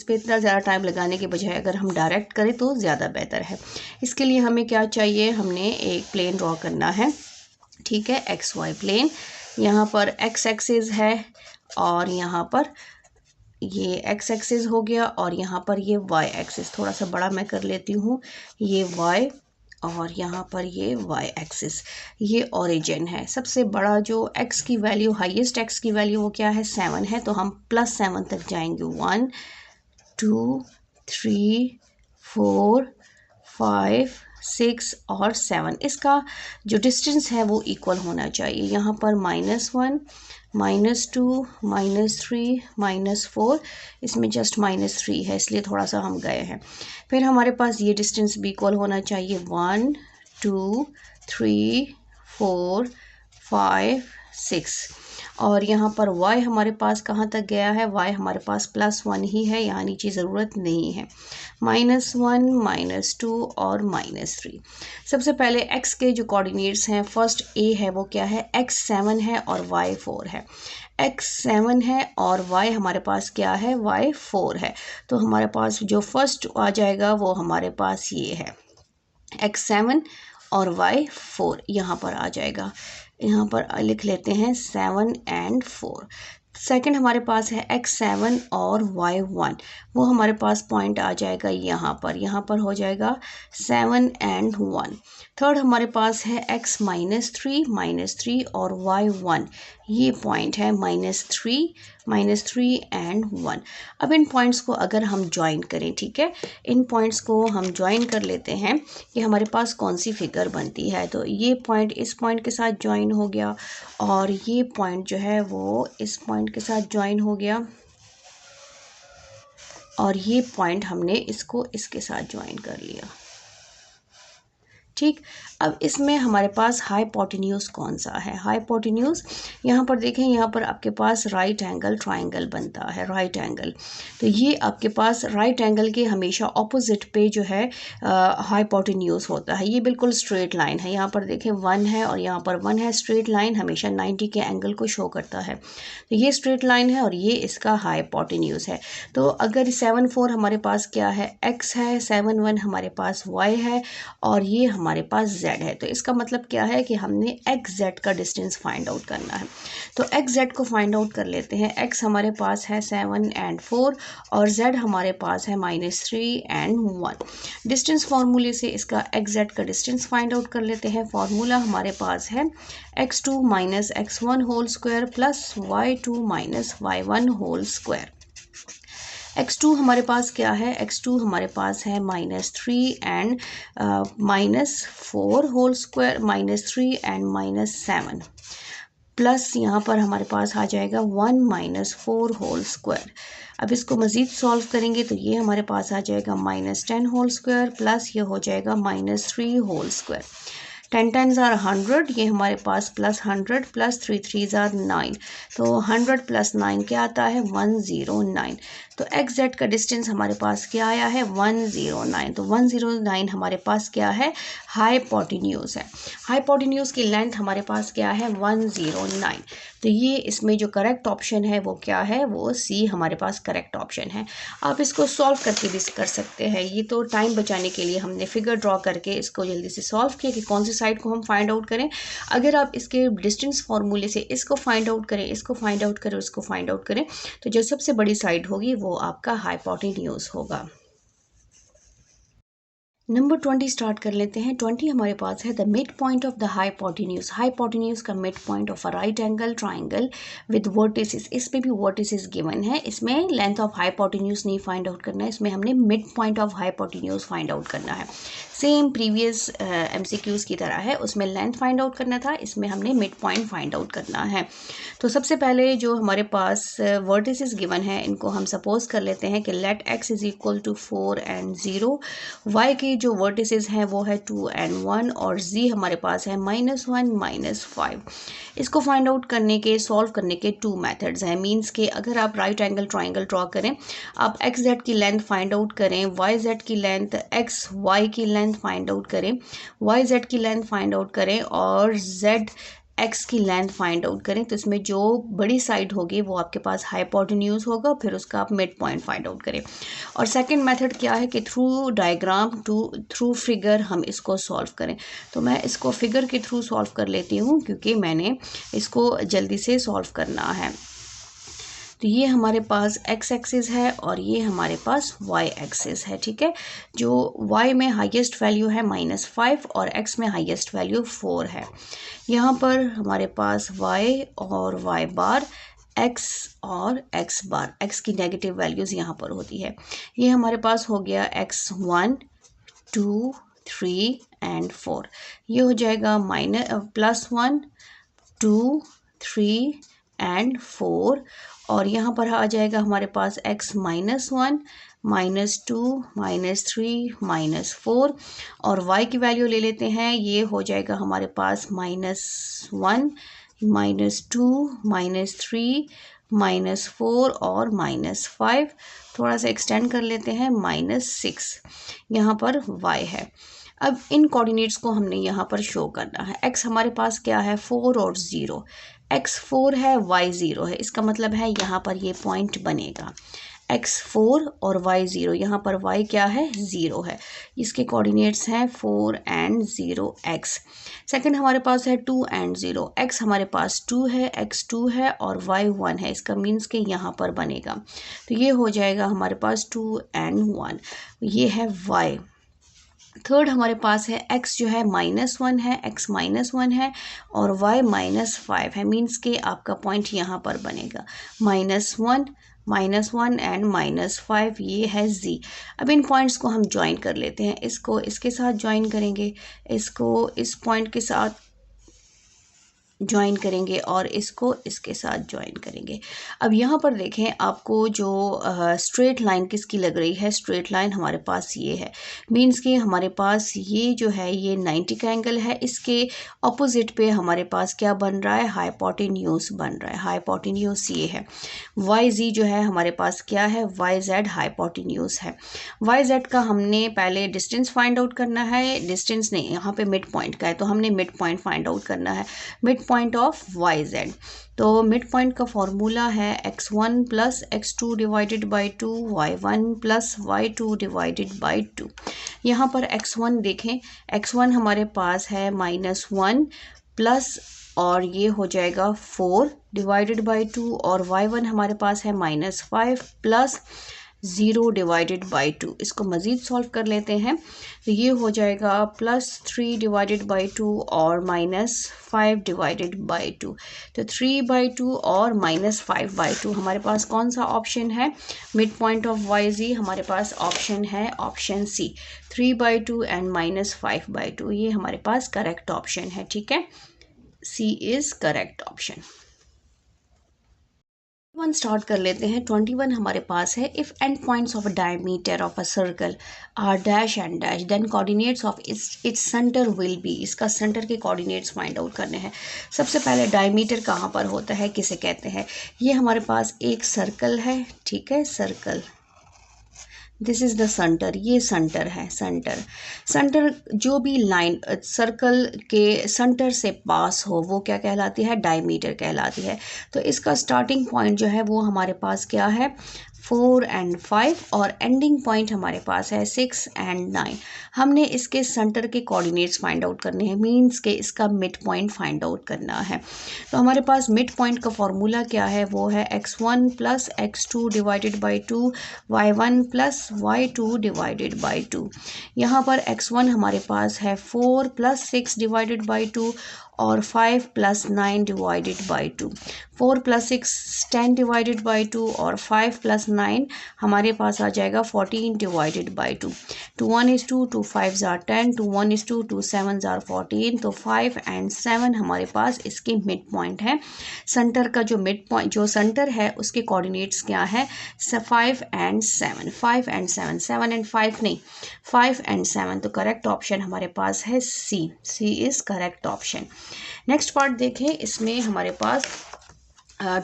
पर इतना ज़्यादा टाइम लगाने के बजाय अगर हम डायरेक्ट करें तो ज़्यादा बेहतर है। इसके लिए हमें क्या चाहिए, हमने एक प्लेन ड्रॉ करना है, ठीक है, XY प्लेन। यहाँ पर X एक्सिस है और यहाँ पर ये X एक्सिस हो गया और यहाँ पर ये Y एक्सिस, थोड़ा सा बड़ा मैं कर लेती हूँ, ये Y और यहाँ पर ये Y एक्सिस, ये ओरिजिन है। सबसे बड़ा जो X की वैल्यू, हाईएस्ट X की वैल्यू वो क्या है 7 है, तो हम +7 तक जाएंगे। 1 2 3 4 5 6 और 7। इसका जो डिस्टेंस है वो इक्वल होना चाहिए। यहाँ पर -1 -2 -3 -4, इसमें जस्ट -3 है इसलिए थोड़ा सा हम गए हैं। फिर हमारे पास ये डिस्टेंस भी इक्वल होना चाहिए। 1 2 3 4 5 6 और यहाँ पर y हमारे पास कहाँ तक गया है, y हमारे पास +1 ही है, यहाँ नीचे ज़रूरत नहीं है। -1 -2 और -3। सबसे पहले x के जो कोऑर्डिनेट्स हैं, फर्स्ट a है वो क्या है, x 7 है और y 4 है। x 7 है और y हमारे पास क्या है, y 4 है। तो हमारे पास जो फर्स्ट आ जाएगा वो हमारे पास ये है x 7 और y 4 यहाँ पर आ जाएगा। यहाँ पर लिख लेते हैं 7 and 4। सेकंड हमारे पास है x7 और y1, वो हमारे पास पॉइंट आ जाएगा यहाँ पर हो जाएगा 7 and 1। थर्ड हमारे पास है x -3 और y1, ये पॉइंट है -3 and 1। अब इन पॉइंट्स को अगर हम ज्वाइन करें, ठीक है, इन पॉइंट्स को हम ज्वाइन कर लेते हैं कि हमारे पास कौन सी फिगर बनती है। तो ये पॉइंट इस पॉइंट के साथ ज्वाइन हो गया और ये पॉइंट जो है वो इस पॉइंट के साथ ज्वाइन हो गया और ये पॉइंट हमने इसको इसके साथ ज्वाइन कर लिया। ठीक, अब इसमें हमारे पास हाइपोटेन्यूज कौन सा है? हाइपोटेन्यूज यहाँ पर देखें, यहाँ पर आपके पास राइट एंगल ट्राइंगल बनता है, राइट एंगल। तो ये आपके पास राइट एंगल के हमेशा ऑपोजिट पे जो है हाइपोटेन्यूज होता है। ये बिल्कुल स्ट्रेट लाइन है, यहाँ पर देखें 1 है और यहाँ पर 1 है। स्ट्रेट लाइन हमेशा 90 के एंगल को शो करता है। तो ये स्ट्रेट लाइन है और ये इसका हाइपोटेन्यूज है। तो अगर 7 4 हमारे पास क्या है? x है, 7 1 हमारे पास y है और ये हमारे पास z है। तो इसका मतलब क्या है कि हमने x z का डिस्टेंस फाइंड आउट करना है। तो x z को फाइंड आउट कर लेते हैं। x हमारे पास है 7 and 4 और z हमारे पास है -3 and 1। डिस्टेंस फार्मूले से इसका x z का डिस्टेंस फाइंड आउट कर लेते हैं। फार्मूला हमारे पास है x2 - x1 whole square plus y2 - y1 whole square. x2 हमारे पास क्या है? x2 हमारे पास है -3 and -4 whole square, -3 and -7 plus यहाँ पर हमारे पास आ जाएगा 1 - 4 होल स्क्वायर। अब इसको मज़ीद सॉल्व करेंगे तो ये हमारे पास आ जाएगा -10 होल स्क्वायर प्लस ये हो जाएगा -3 होल स्क्वायर। 10 10s are 100, ये हमारे पास प्लस 100 प्लस 3 3s are 9। तो 100 + 9 क्या आता है? 109। तो एक्स जेड का डिस्टेंस हमारे पास क्या आया है? 109। तो 109 हमारे पास क्या है? हाइपोटेन्यूज है। हाइपोटेन्यूज की लेंथ हमारे पास क्या है? 109। तो ये इसमें जो करेक्ट ऑप्शन है वो क्या है? वो सी हमारे पास करेक्ट ऑप्शन है। आप इसको सॉल्व करके भी कर सकते हैं। ये तो टाइम बचाने के लिए हमने फिगर ड्रॉ करके इसको जल्दी से सॉल्व किया कि कौन सी साइड को हम फाइंड आउट करें। अगर आप इसके डिस्टेंस फार्मूले से इसको फाइंड आउट करें, इसको फाइंड आउट करें, इसको फाइंड आउट करें, तो जो सबसे बड़ी साइड होगी वो आपका हाइपोटेन्यूज होगा। नंबर 20 स्टार्ट कर लेते हैं। 20 हमारे पास है the mid point of the hypotenuse. Hypotenuse का mid point of a right angle triangle with vertices. इसमें भी वर्टिसेस गिवन है। इसमें लेंथ ऑफ हाइपोटेन्यूज नहीं फाइंड आउट करना है, इसमें हमने mid point of hypotenuse find out करना है। सेम प्रीवियस MCQs की तरह है, उसमें लेंथ फाइंड आउट करना था, इसमें हमने मिड पॉइंट फाइंड आउट करना है। तो सबसे पहले जो हमारे पास वर्टिसेस गिवन है इनको हम सपोज कर लेते हैं कि लेट x = 4 and 0। y की जो वर्टिसेस हैं वो है 2 and 1 और z हमारे पास है -1 -5। इसको फाइंड आउट करने के, सॉल्व करने के 2 मेथड्स हैं। मींस के अगर आप राइट एंगल ट्राइंगल ड्रॉ करें, आप x z की लेंथ फाइंड आउट करें, y z की लेंथ, x y की लेंथ फाइंड आउट करें, y z की लेंथ फाइंड आउट करें और z x की लेंथ फाइंड आउट करें, तो इसमें जो बड़ी साइड होगी वो आपके पास हाइपोटेन्यूज होगा, फिर उसका आप मिड पॉइंट फाइंड आउट करें। और सेकंड मेथड क्या है कि थ्रू डायग्राम थ्रू फिगर हम इसको सॉल्व करें। तो मैं इसको फिगर के थ्रू सॉल्व कर लेती हूँ क्योंकि मैंने इसको जल्दी से सॉल्व करना है। तो ये हमारे पास x एक्सिस है और ये हमारे पास y एक्सिस है। ठीक है, जो y में हाईएस्ट वैल्यू है -5 और x में हाईएस्ट वैल्यू 4 है। यहाँ पर हमारे पास y और y बार, x और x बार, x की नेगेटिव वैल्यूज़ यहाँ पर होती है। ये हमारे पास हो गया x1 2 3 and 4। ये हो जाएगा +1 2 3 and 4 और यहाँ पर आ जाएगा हमारे पास x -1 -2 -3 -4 और y की वैल्यू ले लेते हैं। ये हो जाएगा हमारे पास -1 -2 -3 -4 और -5। थोड़ा सा एक्सटेंड कर लेते हैं, -6 यहाँ पर y है। अब इन कोऑर्डिनेट्स को हमने यहाँ पर शो करना है। x हमारे पास क्या है? 4 और 0। x 4 है, y 0 है, इसका मतलब है यहाँ पर ये पॉइंट बनेगा। x 4 और y 0, यहाँ पर y क्या है 0 है, इसके कोऑर्डिनेट्स हैं 4 एंड 0 x। सेकंड हमारे पास है 2 एंड 0, x हमारे पास 2 है, x 2 है और y 1 है, इसका मीन्स के यहाँ पर बनेगा, तो ये हो जाएगा हमारे पास 2 एंड 1, ये है y। थर्ड हमारे पास है x जो है -1 है, x -1 है और y -5 है, मीन्स के आपका पॉइंट यहाँ पर बनेगा -1 एंड -5, ये है z। अब इन पॉइंट्स को हम ज्वाइन कर लेते हैं, इसको इसके साथ ज्वाइन करेंगे, इसको इस पॉइंट के साथ ज्वाइन करेंगे और इसको इसके साथ ज्वाइन करेंगे। अब यहाँ पर देखें आपको जो स्ट्रेट लाइन किसकी लग रही है, स्ट्रेट लाइन हमारे पास ये है, मींस कि हमारे पास ये जो है ये 90 का एंगल है, इसके ऑपोजिट पे हमारे पास क्या बन रहा है, हाइपोटेन्यूज बन रहा है, हाइपोटेन्यूज ये है। वाई जी जो है हमारे पास क्या है, वाई जेड हाइपोटेन्यूज है। वाई जेड का हमने पहले डिस्टेंस फाइंड आउट करना है, डिस्टेंस नहीं यहाँ पे मिड पॉइंट का है, तो हमने मिड पॉइंट फाइंड आउट करना है, mid point of Y Z. तो मिड पॉइंट का फॉर्मूला है x1 plus x2 divided by 2, y1 plus y2 divided by 2। यहाँ पर x1 देखें, x1 हमारे पास है -1 प्लस और ये हो जाएगा 4 डिवाइडेड बाई 2 और y1 हमारे पास है -5 प्लस 0 डिवाइडेड बाई 2। इसको मज़ीद सॉल्व कर लेते हैं, तो ये हो जाएगा +3 डिवाइडेड बाई 2 और -5 डिवाइडेड बाई 2। तो 3/2 और -5/2 हमारे पास कौन सा ऑप्शन है, mid point of Y G हमारे पास ऑप्शन है ऑप्शन सी, 3/2 एंड -5/2, ये हमारे पास करेक्ट ऑप्शन है। ठीक है, C is correct option. 21 start कर लेते हैं। 21 हमारे पास है, if end points of a diameter of a circle are dash and dash then coordinates of its centre will be. इसका सेंटर के कोऑर्डिनेट्स फाइंड आउट करने हैं। सबसे पहले डायमीटर कहाँ पर होता है, किसे कहते हैं, ये हमारे पास एक सर्कल है, ठीक है, circle, this is the centre, ये सेंटर है, सेंटर जो भी लाइन सर्कल के सेंटर से पास हो वो क्या कहलाती है, डायमीटर कहलाती है। तो इसका स्टार्टिंग पॉइंट जो है वो हमारे पास क्या है, 4 एंड 5 और एंडिंग पॉइंट हमारे पास है 6 एंड 9। हमने इसके सेंटर के कोऑर्डिनेट्स फाइंड आउट करने हैं, मींस के इसका मिड पॉइंट फाइंड आउट करना है। तो हमारे पास मिड पॉइंट का फॉर्मूला क्या है, वो है x1 plus x2 divided by 2, y1 plus y2 divided by 2। यहाँ पर x1 हमारे पास है 4 प्लस 6 डिवाइडेड बाई 2 और 5 plus 9 divided by 2। 4 plus 6 10 divided by 2 और 5 प्लस 9 हमारे पास आ जाएगा 14 divided by 2। 2 1 is 2, 2 5 are 10, 2 1 is 2, 2 7 are 14। तो 5 एंड 7 हमारे पास इसके मिड पॉइंट है। सेंटर का जो मिड पॉइंट जो सेंटर है उसके कोऑर्डिनेट्स क्या है, 5 एंड 7, 5 एंड 7, 7 एंड 5 नहीं, 5 एंड 7। तो करेक्ट ऑप्शन हमारे पास है C, C is correct option. Next part देखें, इसमें हमारे पास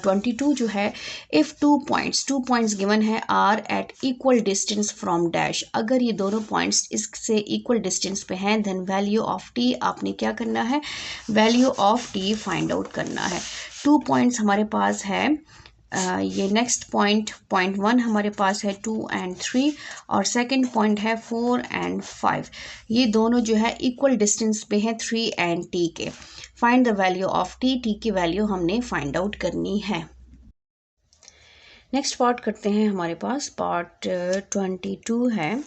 22 जो है, इफ़ टू पॉइंट्स गिवन है are at equal distance from dash, अगर ये दोनों पॉइंट्स इससे इक्वल डिस्टेंस पे हैं देन वैल्यू ऑफ टी, आपने क्या करना है, value of T find out करना है। 2 पॉइंट्स हमारे पास है, ये नेक्स्ट पॉइंट 1 हमारे पास है 2 एंड 3 और सेकंड पॉइंट है 4 एंड 5। ये दोनों जो है इक्वल डिस्टेंस पे हैं 3 एंड टी के। Find the value of T, T की वैल्यू हमने फाइंड आउट करनी है। नेक्स्ट पार्ट करते हैं, हमारे पास पार्ट 22 है।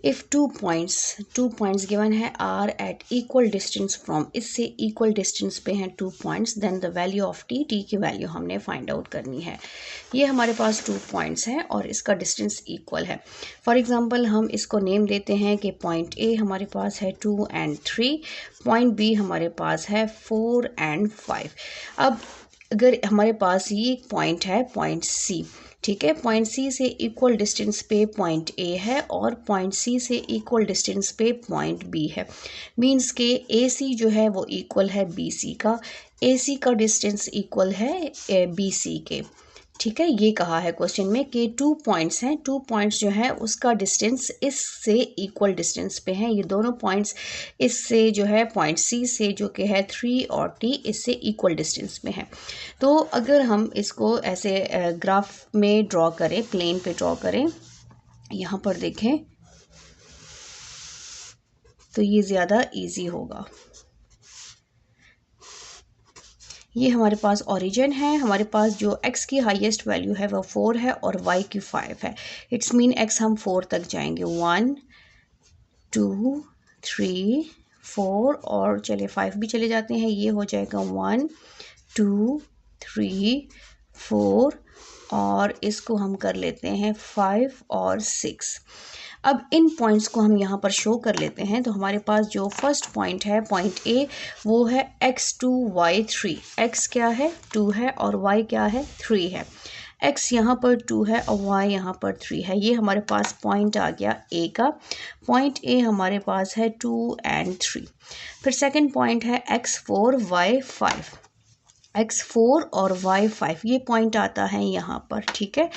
इफ़ टू पॉइंट्स गिवन है are at equal distance from, इससे इक्वल डिस्टेंस पे हैं 2 points, then the value of T, T की वैल्यू हमने फाइंड आउट करनी है। ये हमारे पास 2 पॉइंट्स हैं और इसका डिस्टेंस इक्वल है। फॉर एग्जांपल हम इसको नेम देते हैं कि पॉइंट ए हमारे पास है 2 एंड 3, पॉइंट बी हमारे पास है 4 एंड 5। अब अगर हमारे पास ये पॉइंट है पॉइंट सी, ठीक है, पॉइंट सी से इक्वल डिस्टेंस पे पॉइंट ए है और पॉइंट सी से इक्वल डिस्टेंस पे पॉइंट बी है, मींस के ए सी जो है वो इक्वल है बी सी का, ए सी का डिस्टेंस इक्वल है बी सी के, ठीक है, ये कहा है क्वेश्चन में कि 2 पॉइंट्स हैं, 2 पॉइंट्स जो है उसका डिस्टेंस इससे इक्वल डिस्टेंस पे हैं। ये दोनों पॉइंट्स इससे जो है पॉइंट सी से जो कि है 3 और टी इससे इक्वल डिस्टेंस में है। तो अगर हम इसको ऐसे ग्राफ में ड्रॉ करें, प्लेन पे ड्रॉ करें, यहाँ पर देखें तो ये ज़्यादा इजी होगा। ये हमारे पास ओरिजिन है, हमारे पास जो x की हाईएस्ट वैल्यू है वो 4 है और y की 5 है। इट्स मीन x हम 4 तक जाएंगे, 1 2 3 4 और चले 5 भी चले जाते हैं, ये हो जाएगा 1 2 3 4 और इसको हम कर लेते हैं 5 और 6। अब इन पॉइंट्स को हम यहाँ पर शो कर लेते हैं। तो हमारे पास जो फर्स्ट पॉइंट है, पॉइंट ए, वो है x2 y3। x क्या है, 2 है और y क्या है, 3 है। x यहाँ पर 2 है और y यहाँ पर 3 है। ये हमारे पास पॉइंट आ गया a का। पॉइंट a हमारे पास है 2 और 3। फिर सेकंड पॉइंट है x4 y5। x4 और y5 ये पॉइंट आता है यहाँ पर, ठीक है।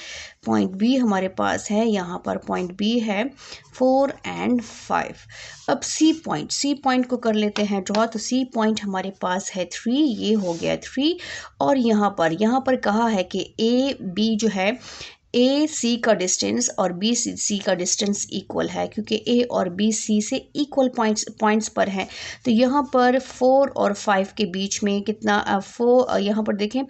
पॉइंट बी हमारे पास है, यहाँ पर पॉइंट बी है 4 और 5। अब सी पॉइंट को कर लेते हैं ड्रॉ। तो सी पॉइंट हमारे पास है 3, ये हो गया 3 और यहाँ पर कहा है कि ए बी जो है ए सी का डिस्टेंस और बी सी का डिस्टेंस इक्वल है, क्योंकि ए और बी सी से इक्वल पॉइंट्स पर हैं। तो यहाँ पर 4 और 5 के बीच में कितना 4, यहाँ पर देखें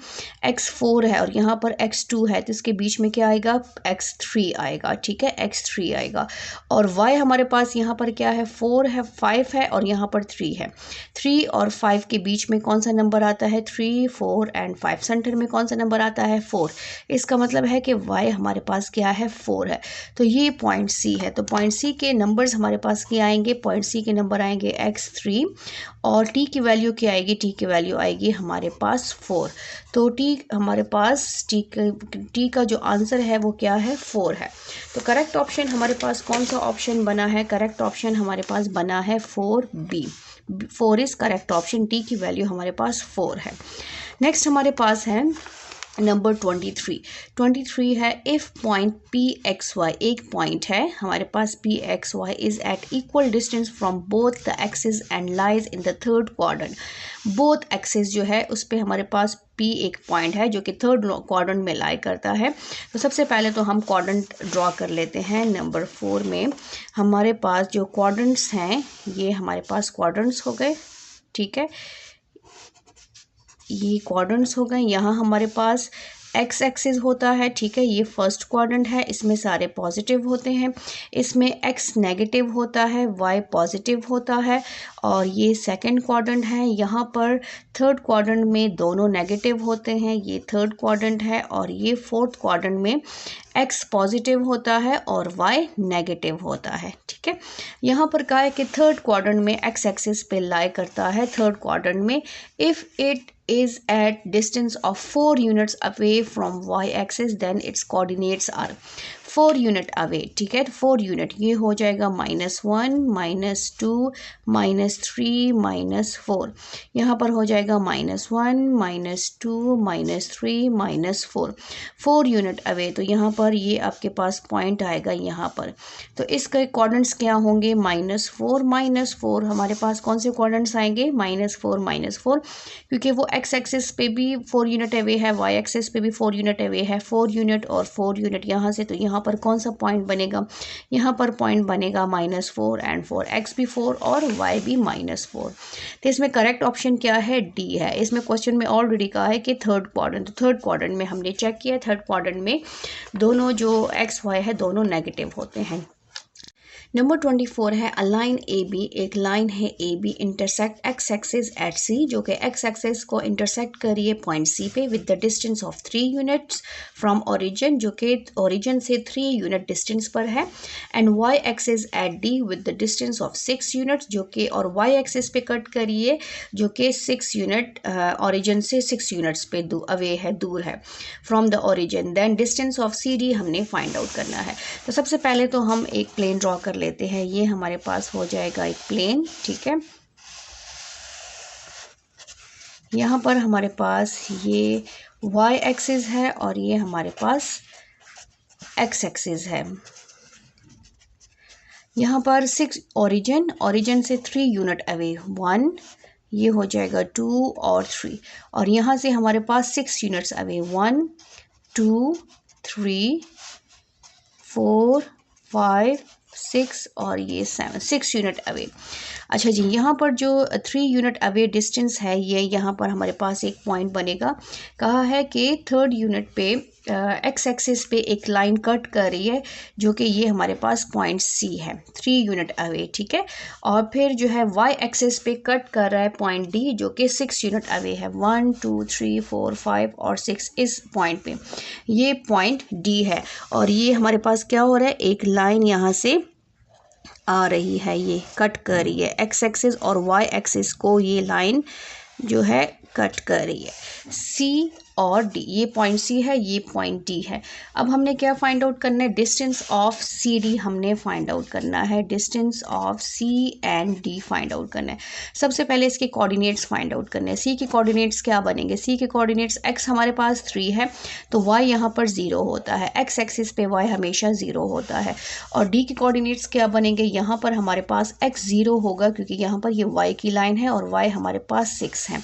x4 है और यहाँ पर x2 है, तो इसके बीच में क्या आएगा, x3 आएगा, ठीक है, x3 आएगा। और y हमारे पास यहाँ पर क्या है, 4 है, 5 है और यहाँ पर 3 है। 3 और 5 के बीच में कौन सा नंबर आता है, 3 4 और 5। सेंटर में कौन सा नंबर आता है, 4। इसका मतलब है कि y हमारे पास क्या है, 4 है। तो ये पॉइंट सी है। तो पॉइंट सी के नंबर्स हमारे पास क्या आएंगे, पॉइंट सी के नंबर आएंगे x3 और टी की वैल्यू क्या आएगी, टी की वैल्यू आएगी हमारे पास 4। तो टी हमारे पास टी का जो आंसर है वो क्या है, 4 है। तो करेक्ट ऑप्शन हमारे पास कौन सा ऑप्शन बना है, करेक्ट ऑप्शन हमारे पास बना है 4B। 4 is correct option, T की वैल्यू हमारे पास 4 है। नेक्स्ट हमारे पास है नंबर 23 है, if point P X Y, एक पॉइंट है हमारे पास P X Y is at equal distance from both the axis and lies in the third quadrant. Both axis जो है उस पर हमारे पास पी एक पॉइंट है जो कि थर्ड क्वाड्रेंट में लाई करता है। तो सबसे पहले तो हम क्वाड्रेंट ड्रॉ कर लेते हैं। नंबर 4 में हमारे पास जो क्वाड्रेंट्स हैं ये हमारे पास क्वाड्रेंट्स हो गए, ठीक है, ये क्वाड्रेंट्स हो गए। यहाँ हमारे पास एक्स एक्सिस होता है, ठीक है, ये फर्स्ट क्वाड्रेंट है, इसमें सारे पॉजिटिव होते हैं। इसमें एक्स नेगेटिव होता है, वाई पॉजिटिव होता है और ये सेकंड क्वाड्रेंट है। यहाँ पर थर्ड क्वाड्रेंट में दोनों नेगेटिव होते हैं, ये थर्ड क्वाड्रेंट है। और ये फोर्थ क्वाड्रेंट में एक्स पॉजिटिव होता है और वाई नेगेटिव होता है, ठीक है। यहाँ पर कहा है कि थर्ड क्वाड्रेंट में एक्स एक्सिस पे लाई करता है, थर्ड क्वाड्रेंट में, if it is at distance of 4 units away from y-axis then its coordinates are 4 unit away, ठीक है। 4 यूनिट ये हो जाएगा -1 -2 -3 -4। यहाँ पर हो जाएगा -1 -2 -3 -4, 4 यूनिट अवे। तो यहाँ पर ये आपके पास पॉइंट आएगा यहाँ पर। तो इसके कोऑर्डिनेट्स क्या होंगे, -4 -4। हमारे पास कौन से कोऑर्डिनेट्स आएंगे, -4 -4, क्योंकि वो एक्स एक्सिस पे भी 4 यूनिट अवे है, वाई एक्सिस पे भी 4 यूनिट अवे है, 4 यूनिट और 4 यूनिट यहाँ से। तो यहाँ पर कौन सा पॉइंट बनेगा, यहाँ पर पॉइंट बनेगा -4 और 4, एक्स भी 4 और वाई भी -4। तो इसमें करेक्ट ऑप्शन क्या है, डी है। इसमें क्वेश्चन में ऑलरेडी कहा है कि थर्ड क्वाड्रेंट, तो थर्ड क्वाड्रेंट में हमने चेक किया, थर्ड क्वाड्रेंट में दोनों जो एक्स वाई है दोनों नेगेटिव होते हैं। नंबर 24 है, अ लाइन ए बी, एक लाइन है A B intersect X axis at C, जो कि एक्स एक्सिस को इंटरसेक्ट करिए पॉइंट सी पे with the distance of 3 units from origin, जो कि ओरिजिन से 3 यूनिट डिस्टेंस पर है, and Y axis at D with the distance of 6 units, जो कि और वाई एक्सिस पे कट करिए जो कि 6 यूनिट ओरिजिन से 6 यूनिट्स पे अवे है, दूर है from the origin. Then distance of C D हमने फाइंड आउट करना है। तो सबसे पहले तो हम एक प्लेन ड्रॉ कर लेते हैं। ये हमारे पास हो जाएगा एक प्लेन, ठीक है। यहाँ पर हमारे पास ये y एक्सिस है और ये हमारे पास x एक्सिस है। यहाँ पर 6 ओरिजिन से 3 यूनिट अवे 1, ये हो जाएगा 2 और 3, और यहाँ से हमारे पास 6 यूनिट्स अवे 1 2 3 4 5 6 और ये 7, 6 यूनिट अवे। अच्छा जी, यहाँ पर जो 3 यूनिट अवे डिस्टेंस है, ये यहाँ पर हमारे पास एक पॉइंट बनेगा। कहा है कि 3rd यूनिट पे एक्स एक्सिस पे एक लाइन कट कर रही है, जो कि ये हमारे पास पॉइंट सी है 3 यूनिट अवे, ठीक है। और फिर जो है वाई एक्सिस पे कट कर रहा है पॉइंट डी, जो कि 6 यूनिट अवे है 1 2 3 4 5 और 6 इस पॉइंट पे, ये पॉइंट डी है। और ये हमारे पास क्या हो रहा है, एक लाइन यहाँ से आ रही है, ये कट कर रही है एक्स एक्सिस और वाई एक्सिस को, ये लाइन जो है कट कर रही है। सी और डी, ये पॉइंट सी है, ये पॉइंट डी है। अब हमने क्या फाइंड आउट करना है, डिस्टेंस ऑफ सी डी हमने फाइंड आउट करना है, distance of C and D find out करना है। सबसे पहले इसके कोऑर्डिनेट्स फाइंड आउट करने हैं। सी के कोऑर्डिनेट्स क्या बनेंगे, सी के कोऑर्डिनेट्स एक्स हमारे पास 3 है, तो वाई यहाँ पर 0 होता है, एक्स एक्सिस पे वाई हमेशा 0 होता है। और डी के कोऑर्डिनेट्स क्या बनेंगे, यहाँ पर हमारे पास एक्स 0 होगा, क्योंकि यहाँ पर ये वाई की लाइन है और वाई हमारे पास 6 है।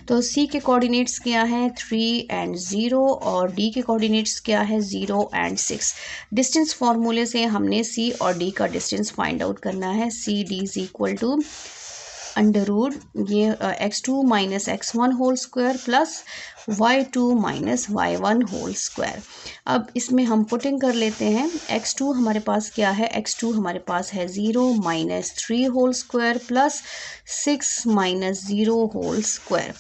तो सी के कोऑर्डिनेट्स क्या हैं, 3 एंड 0, और डी के कोऑर्डिनेट्स क्या है, 0 एंड 6। डिस्टेंस फार्मूले से हमने सी और डी का डिस्टेंस फाइंड आउट करना है। C D is equal to under root ये x2 minus x1 whole square plus y2 minus y1 whole square. अब इसमें हम पुटिंग कर लेते हैं। x2 हमारे पास क्या है, x2 हमारे पास है 0 minus 3 whole square plus 6 minus 0 whole square.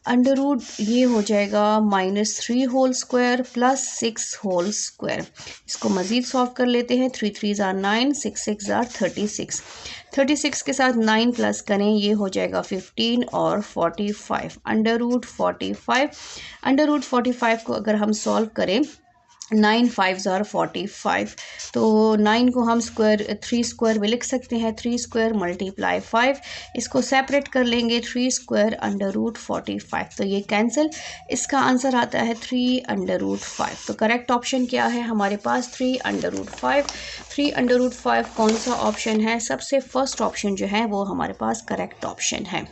Under root ये हो जाएगा -3 whole square plus 6 whole square. इसको मज़ीद सॉल्व कर लेते हैं। 3 3 ज़ार 9, 6 6 ज़ार 36। 36 के साथ 9 प्लस करें, ये हो जाएगा 15 और 45। अंडर रूट 45 को अगर हम सॉल्व करें, 9 5 ज़ार 45, तो 9 को हम स्क्वायर 3 स्क्वायर में लिख सकते हैं। 3 स्क्वायर मल्टीप्लाई 5, इसको सेपरेट कर लेंगे, 3 स्क्वायर अंडर रूट 45, तो ये कैंसिल। इसका आंसर आता है 3 अंडर रूट 5। तो करेक्ट ऑप्शन क्या है हमारे पास, 3 अंडर रूट 5। 3 अंडर रूट 5 कौन सा ऑप्शन है, सबसे फर्स्ट ऑप्शन जो है वो हमारे पास करेक्ट ऑप्शन है।